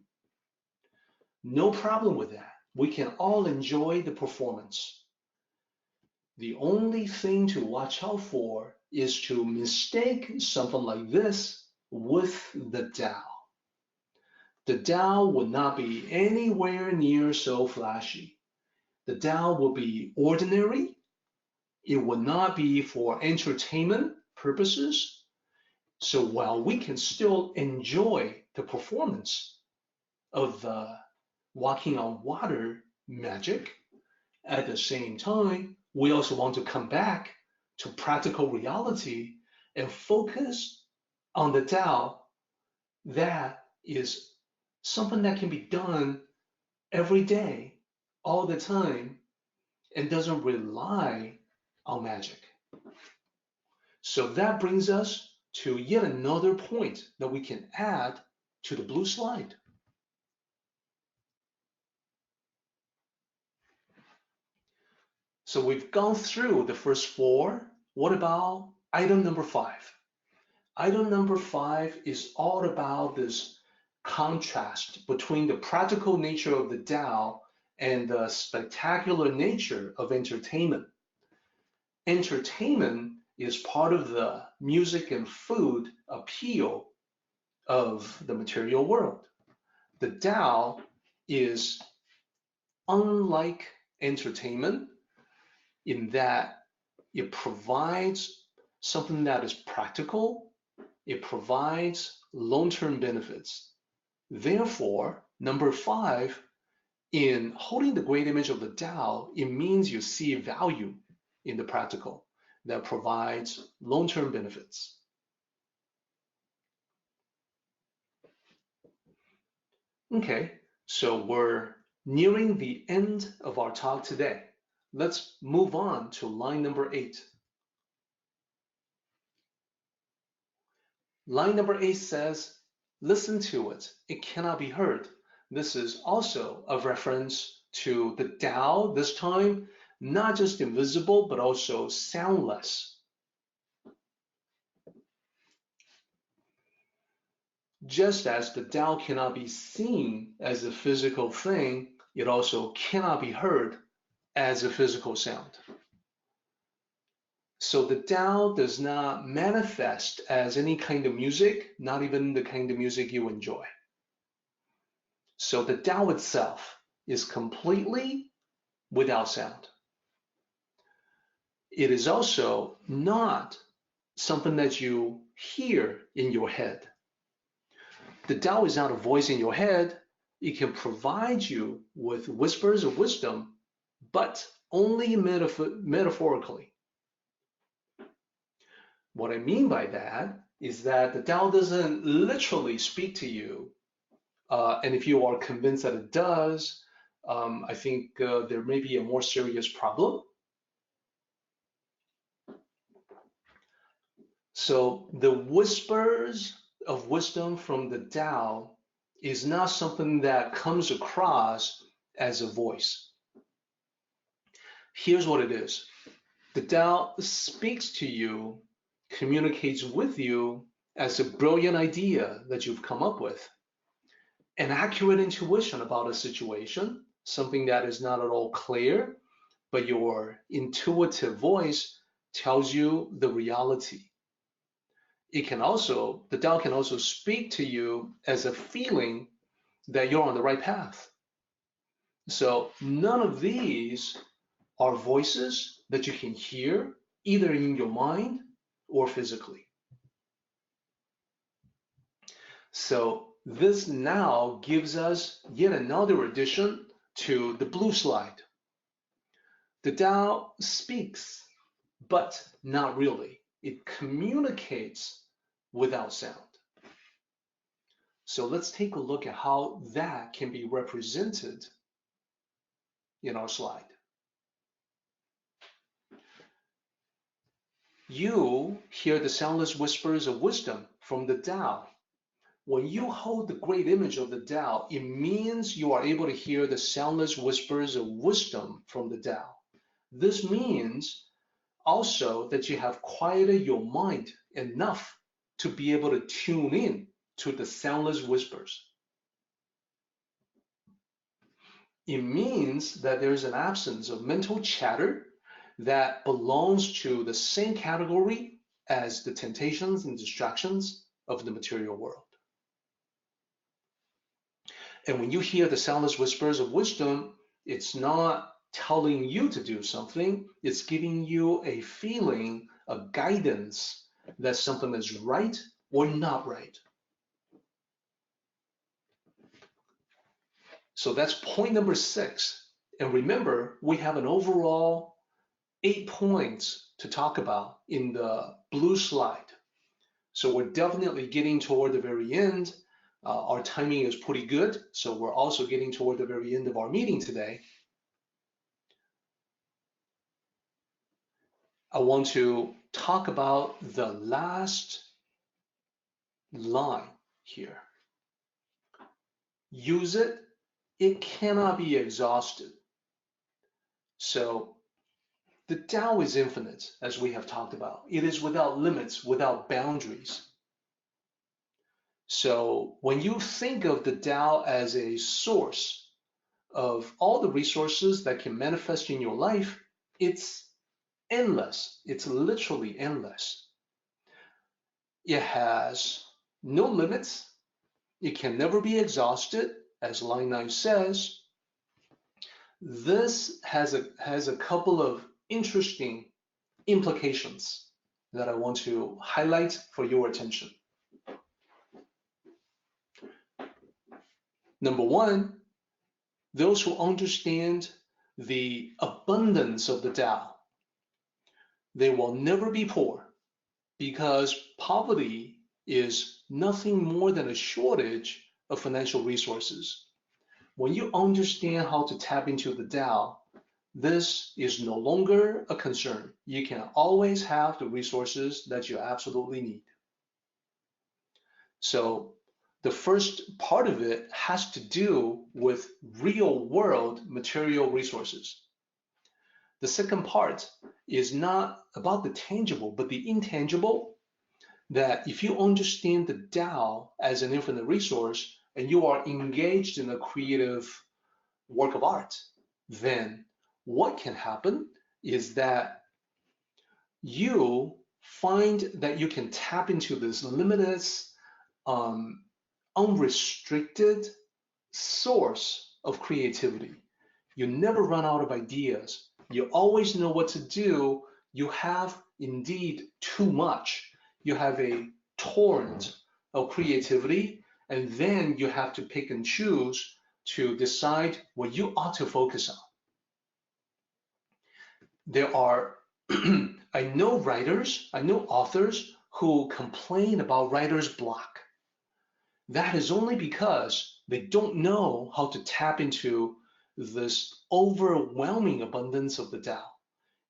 No problem with that. We can all enjoy the performance. The only thing to watch out for is to mistake something like this with the Tao. The Tao would not be anywhere near so flashy. The Tao will be ordinary. It would not be for entertainment purposes. So while we can still enjoy the performance of the walking on water magic, at the same time, we also want to come back to practical reality and focus on the Tao that is something that can be done every day, all the time, and doesn't rely on magic. So that brings us to yet another point that we can add to the blue slide. So we've gone through the first four. What about item number 5? Item number 5 is all about this contrast between the practical nature of the Tao and the spectacular nature of entertainment. Entertainment is part of the music and food appeal of the material world. The Tao is unlike entertainment in that it provides something that is practical. It provides long-term benefits. Therefore, number 5, in holding the great image of the Tao, it means you see value in the practical that provides long-term benefits. Okay, so we're nearing the end of our talk today. Let's move on to line number 8. Line number 8 says, listen to it, it cannot be heard. This is also a reference to the Tao, this time not just invisible, but also soundless. Just as the Tao cannot be seen as a physical thing, it also cannot be heard as a physical sound. So the Tao does not manifest as any kind of music, not even the kind of music you enjoy. So the Tao itself is completely without sound. It is also not something that you hear in your head. The Tao is not a voice in your head. It can provide you with whispers of wisdom, but only metaphorically. What I mean by that is that the Tao doesn't literally speak to you. And if you are convinced that it does, I think there may be a more serious problem. So the whispers of wisdom from the Tao is not something that comes across as a voice. Here's what it is. The Tao speaks to you, communicates with you as a brilliant idea that you've come up with, an accurate intuition about a situation, something that is not at all clear, but your intuitive voice tells you the reality. The Tao can also speak to you as a feeling that you're on the right path. So none of these are voices that you can hear either in your mind or physically. So this now gives us yet another addition to the blue slide. The Tao speaks, but not really. It communicates without sound. So let's take a look at how that can be represented in our slide. You hear the soundless whispers of wisdom from the Tao. When you hold the great image of the Tao, it means you are able to hear the soundless whispers of wisdom from the Tao. This means also that you have quieted your mind enough to be able to tune in to the soundless whispers. It means that there is an absence of mental chatter that belongs to the same category as the temptations and distractions of the material world. And when you hear the soundless whispers of wisdom, it's not telling you to do something, it's giving you a feeling, a guidance that something is right or not right. So that's point number 6. And remember, we have an overall 8 points to talk about in the blue slide. So we're definitely getting toward the very end. Our timing is pretty good. So we're also getting toward the very end of our meeting today. I want to talk about the last line here. Use it. It cannot be exhausted. So the Tao is infinite, as we have talked about. It is without limits, without boundaries. So when you think of the Tao as a source of all the resources that can manifest in your life, it's endless. It's literally endless. It has no limits. It can never be exhausted, as line 9 says. This has a couple of interesting implications that I want to highlight for your attention. Number 1, those who understand the abundance of the Tao, they will never be poor, because poverty is nothing more than a shortage of financial resources. When you understand how to tap into the Tao, this is no longer a concern. You can always have the resources that you absolutely need. So the first part of it has to do with real world material resources. The second part is not about the tangible, but the intangible, that if you understand the Tao as an infinite resource and you are engaged in a creative work of art, then what can happen is that you find that you can tap into this limitless, unrestricted source of creativity. You never run out of ideas. You always know what to do. You have indeed too much. You have a torrent of creativity, and then you have to pick and choose to decide what you ought to focus on. There are, I know writers, I know authors who complain about writer's block. That is only because they don't know how to tap into this overwhelming abundance of the Tao.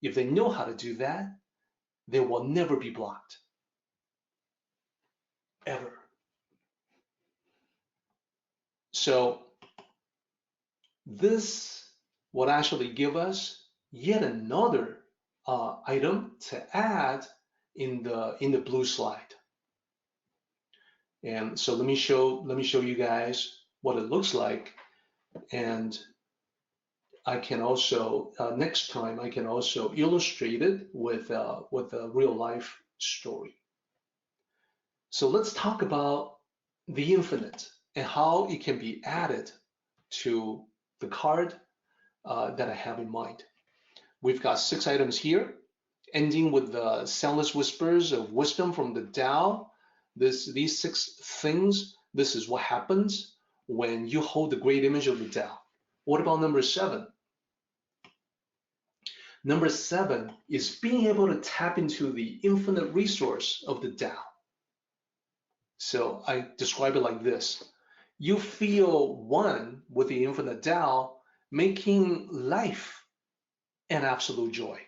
If they know how to do that, they will never be blocked. Ever. So this would actually give us yet another item to add in the blue slide. And so let me show you guys what it looks like. And I can also next time I can also illustrate it with a real life story. So let's talk about the infinite and how it can be added to the card that I have in mind. We've got 6 items here, ending with the Soundless Whispers of Wisdom from the Tao. These 6 things, this is what happens when you hold the great image of the Tao. What about number 7? Number 7 is being able to tap into the infinite resource of the Tao. So I describe it like this. You feel one with the infinite Tao, making life an absolute joy.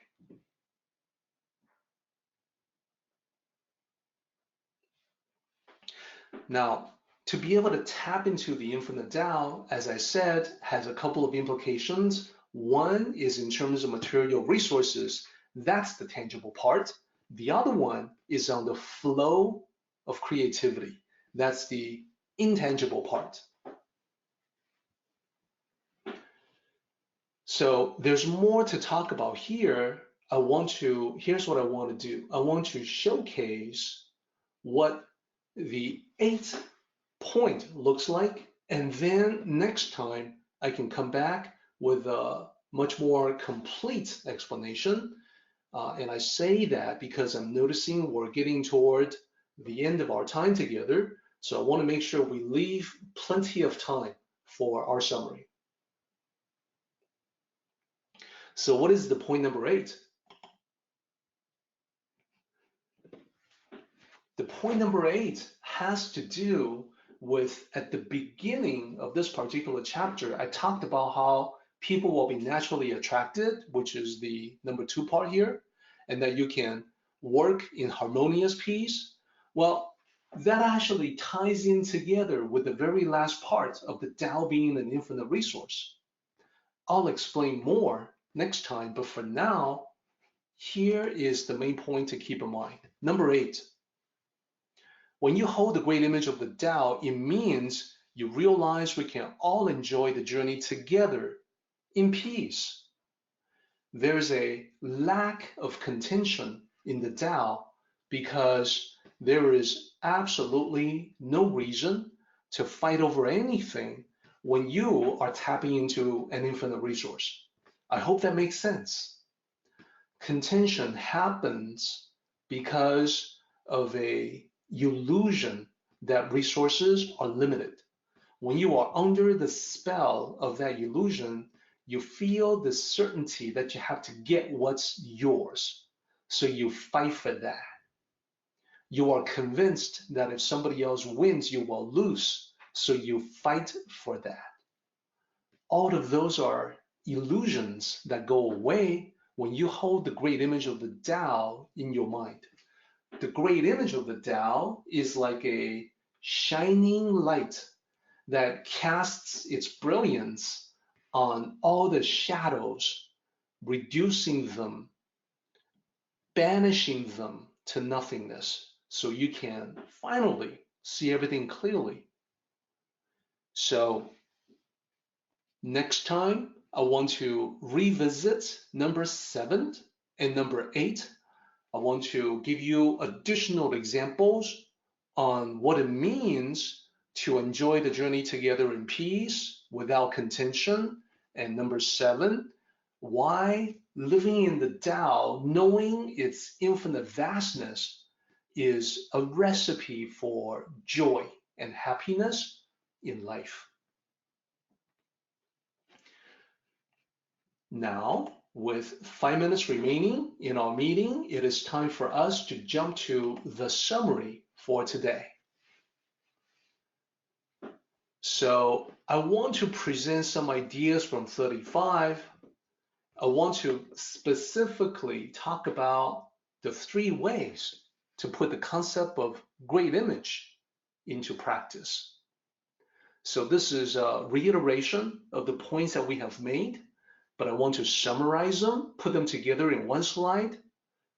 Now, to be able to tap into the infinite Tao, as I said, has a couple of implications. One is in terms of material resources. That's the tangible part. The other one is on the flow of creativity. That's the intangible part. So there's more to talk about here. Here's what I want to do. I want to showcase what the 8th point looks like, and then next time I can come back with a much more complete explanation. And I say that because I'm noticing we're getting toward the end of our time together. So I want to make sure we leave plenty of time for our summary. So what is the point number 8? The point number 8 has to do with, at the beginning of this particular chapter, I talked about how people will be naturally attracted, which is the number 2 part here, and that you can work in harmonious peace. Well, that actually ties in together with the very last part of the Tao being an infinite resource. I'll explain more next time, but for now, here is the main point to keep in mind. Number 8. When you hold the great image of the Tao, it means you realize we can all enjoy the journey together in peace. There's a lack of contention in the Tao because there is absolutely no reason to fight over anything when you are tapping into an infinite resource. I hope that makes sense. Contention happens because of a illusion that resources are limited. When you are under the spell of that illusion, you feel the certainty that you have to get what's yours. So you fight for that. You are convinced that if somebody else wins, you will lose. So you fight for that. All of those are illusions that go away when you hold the great image of the Tao in your mind. The great image of the Tao is like a shining light that casts its brilliance on all the shadows, reducing them, banishing them to nothingness, so you can finally see everything clearly. So next time, I want to revisit number 7 and number 8. I want to give you additional examples on what it means to enjoy the journey together in peace without contention. And number 7, why living in the Tao, knowing its infinite vastness, is a recipe for joy and happiness in life. Now, with 5 minutes remaining in our meeting, it is time for us to jump to the summary for today. So I want to present some ideas from 35. I want to specifically talk about the 3 ways to put the concept of great image into practice. So this is a reiteration of the points that we have made, but I want to summarize them, put them together in one slide,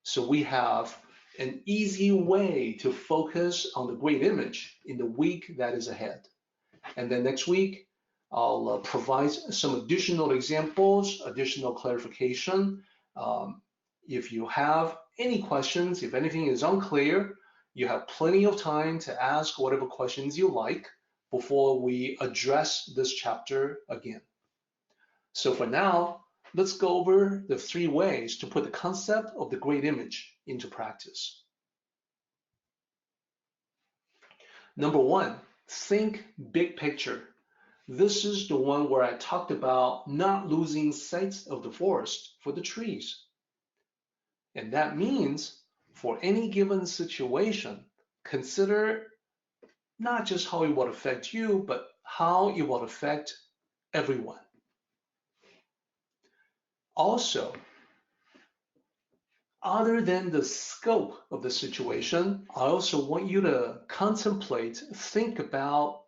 so we have an easy way to focus on the great image in the week that is ahead. And then next week, I'll provide some additional examples, additional clarification. If you have any questions, if anything is unclear, you have plenty of time to ask whatever questions you like before we address this chapter again. So for now, let's go over the 3 ways to put the concept of the great image into practice. Number 1, think big picture. This is the one where I talked about not losing sight of the forest for the trees. And that means for any given situation, consider not just how it will affect you, but how it will affect everyone. Also, other than the scope of the situation, I also want you to contemplate, think about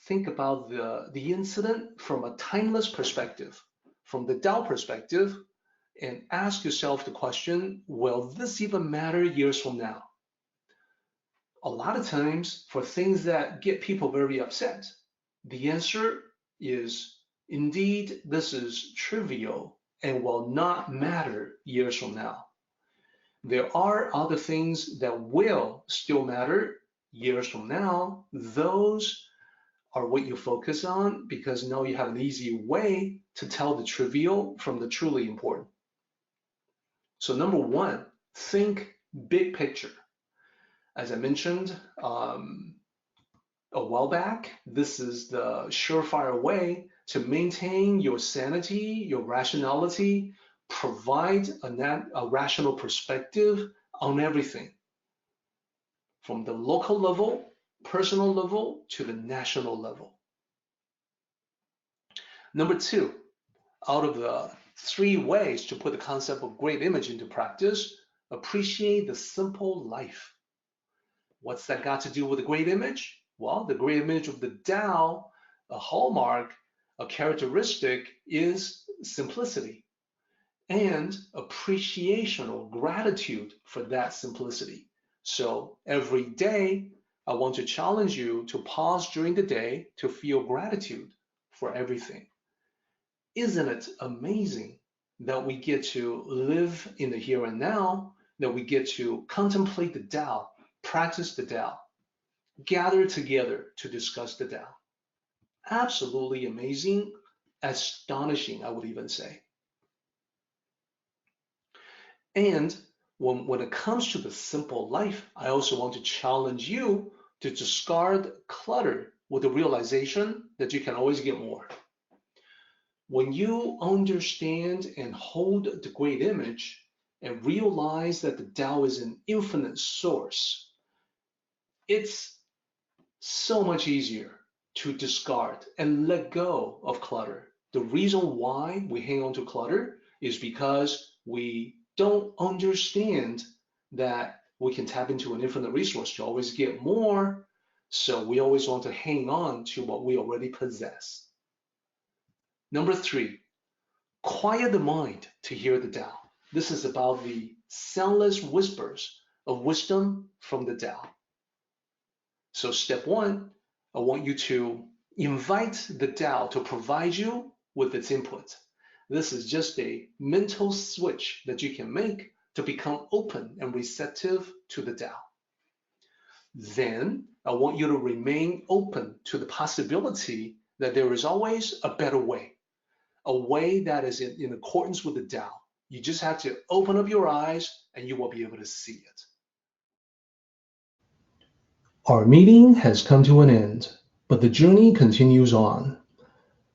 the incident from a timeless perspective, from the Tao perspective, and ask yourself the question, will this even matter years from now? A lot of times, for things that get people very upset, the answer is, indeed, this is trivial and will not matter years from now. There are other things that will still matter years from now. Those are what you focus on because now you have an easy way to tell the trivial from the truly important. So number 1, think big picture. As I mentioned a while back, this is the surefire way to maintain your sanity, your rationality, provide a rational perspective on everything, from the local level, personal level, to the national level. Number 2, out of the 3 ways to put the concept of great image into practice, appreciate the simple life. What's that got to do with the great image? Well, the great image of the Tao, a hallmark, a characteristic is simplicity and appreciation or gratitude for that simplicity. So every day, I want to challenge you to pause during the day to feel gratitude for everything. Isn't it amazing that we get to live in the here and now, that we get to contemplate the Tao, practice the Tao, gather together to discuss the Tao? Absolutely amazing, astonishing, I would even say. And when it comes to the simple life, I also want to challenge you to discard clutter with the realization that you can always get more. When you understand and hold the great image and realize that the Tao is an infinite source, it's so much easier to discard and let go of clutter. The reason why we hang on to clutter is because we don't understand that we can tap into an infinite resource to always get more. So we always want to hang on to what we already possess. Number 3, quiet the mind to hear the Tao. This is about the soundless whispers of wisdom from the Tao. So step 1, I want you to invite the Tao to provide you with its input. This is just a mental switch that you can make to become open and receptive to the Tao. Then I want you to remain open to the possibility that there is always a better way, a way that is in accordance with the Tao. You just have to open up your eyes and you will be able to see it. Our meeting has come to an end, but the journey continues on.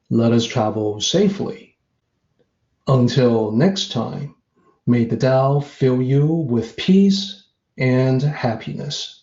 Let us travel safely. Until next time, may the Tao fill you with peace and happiness.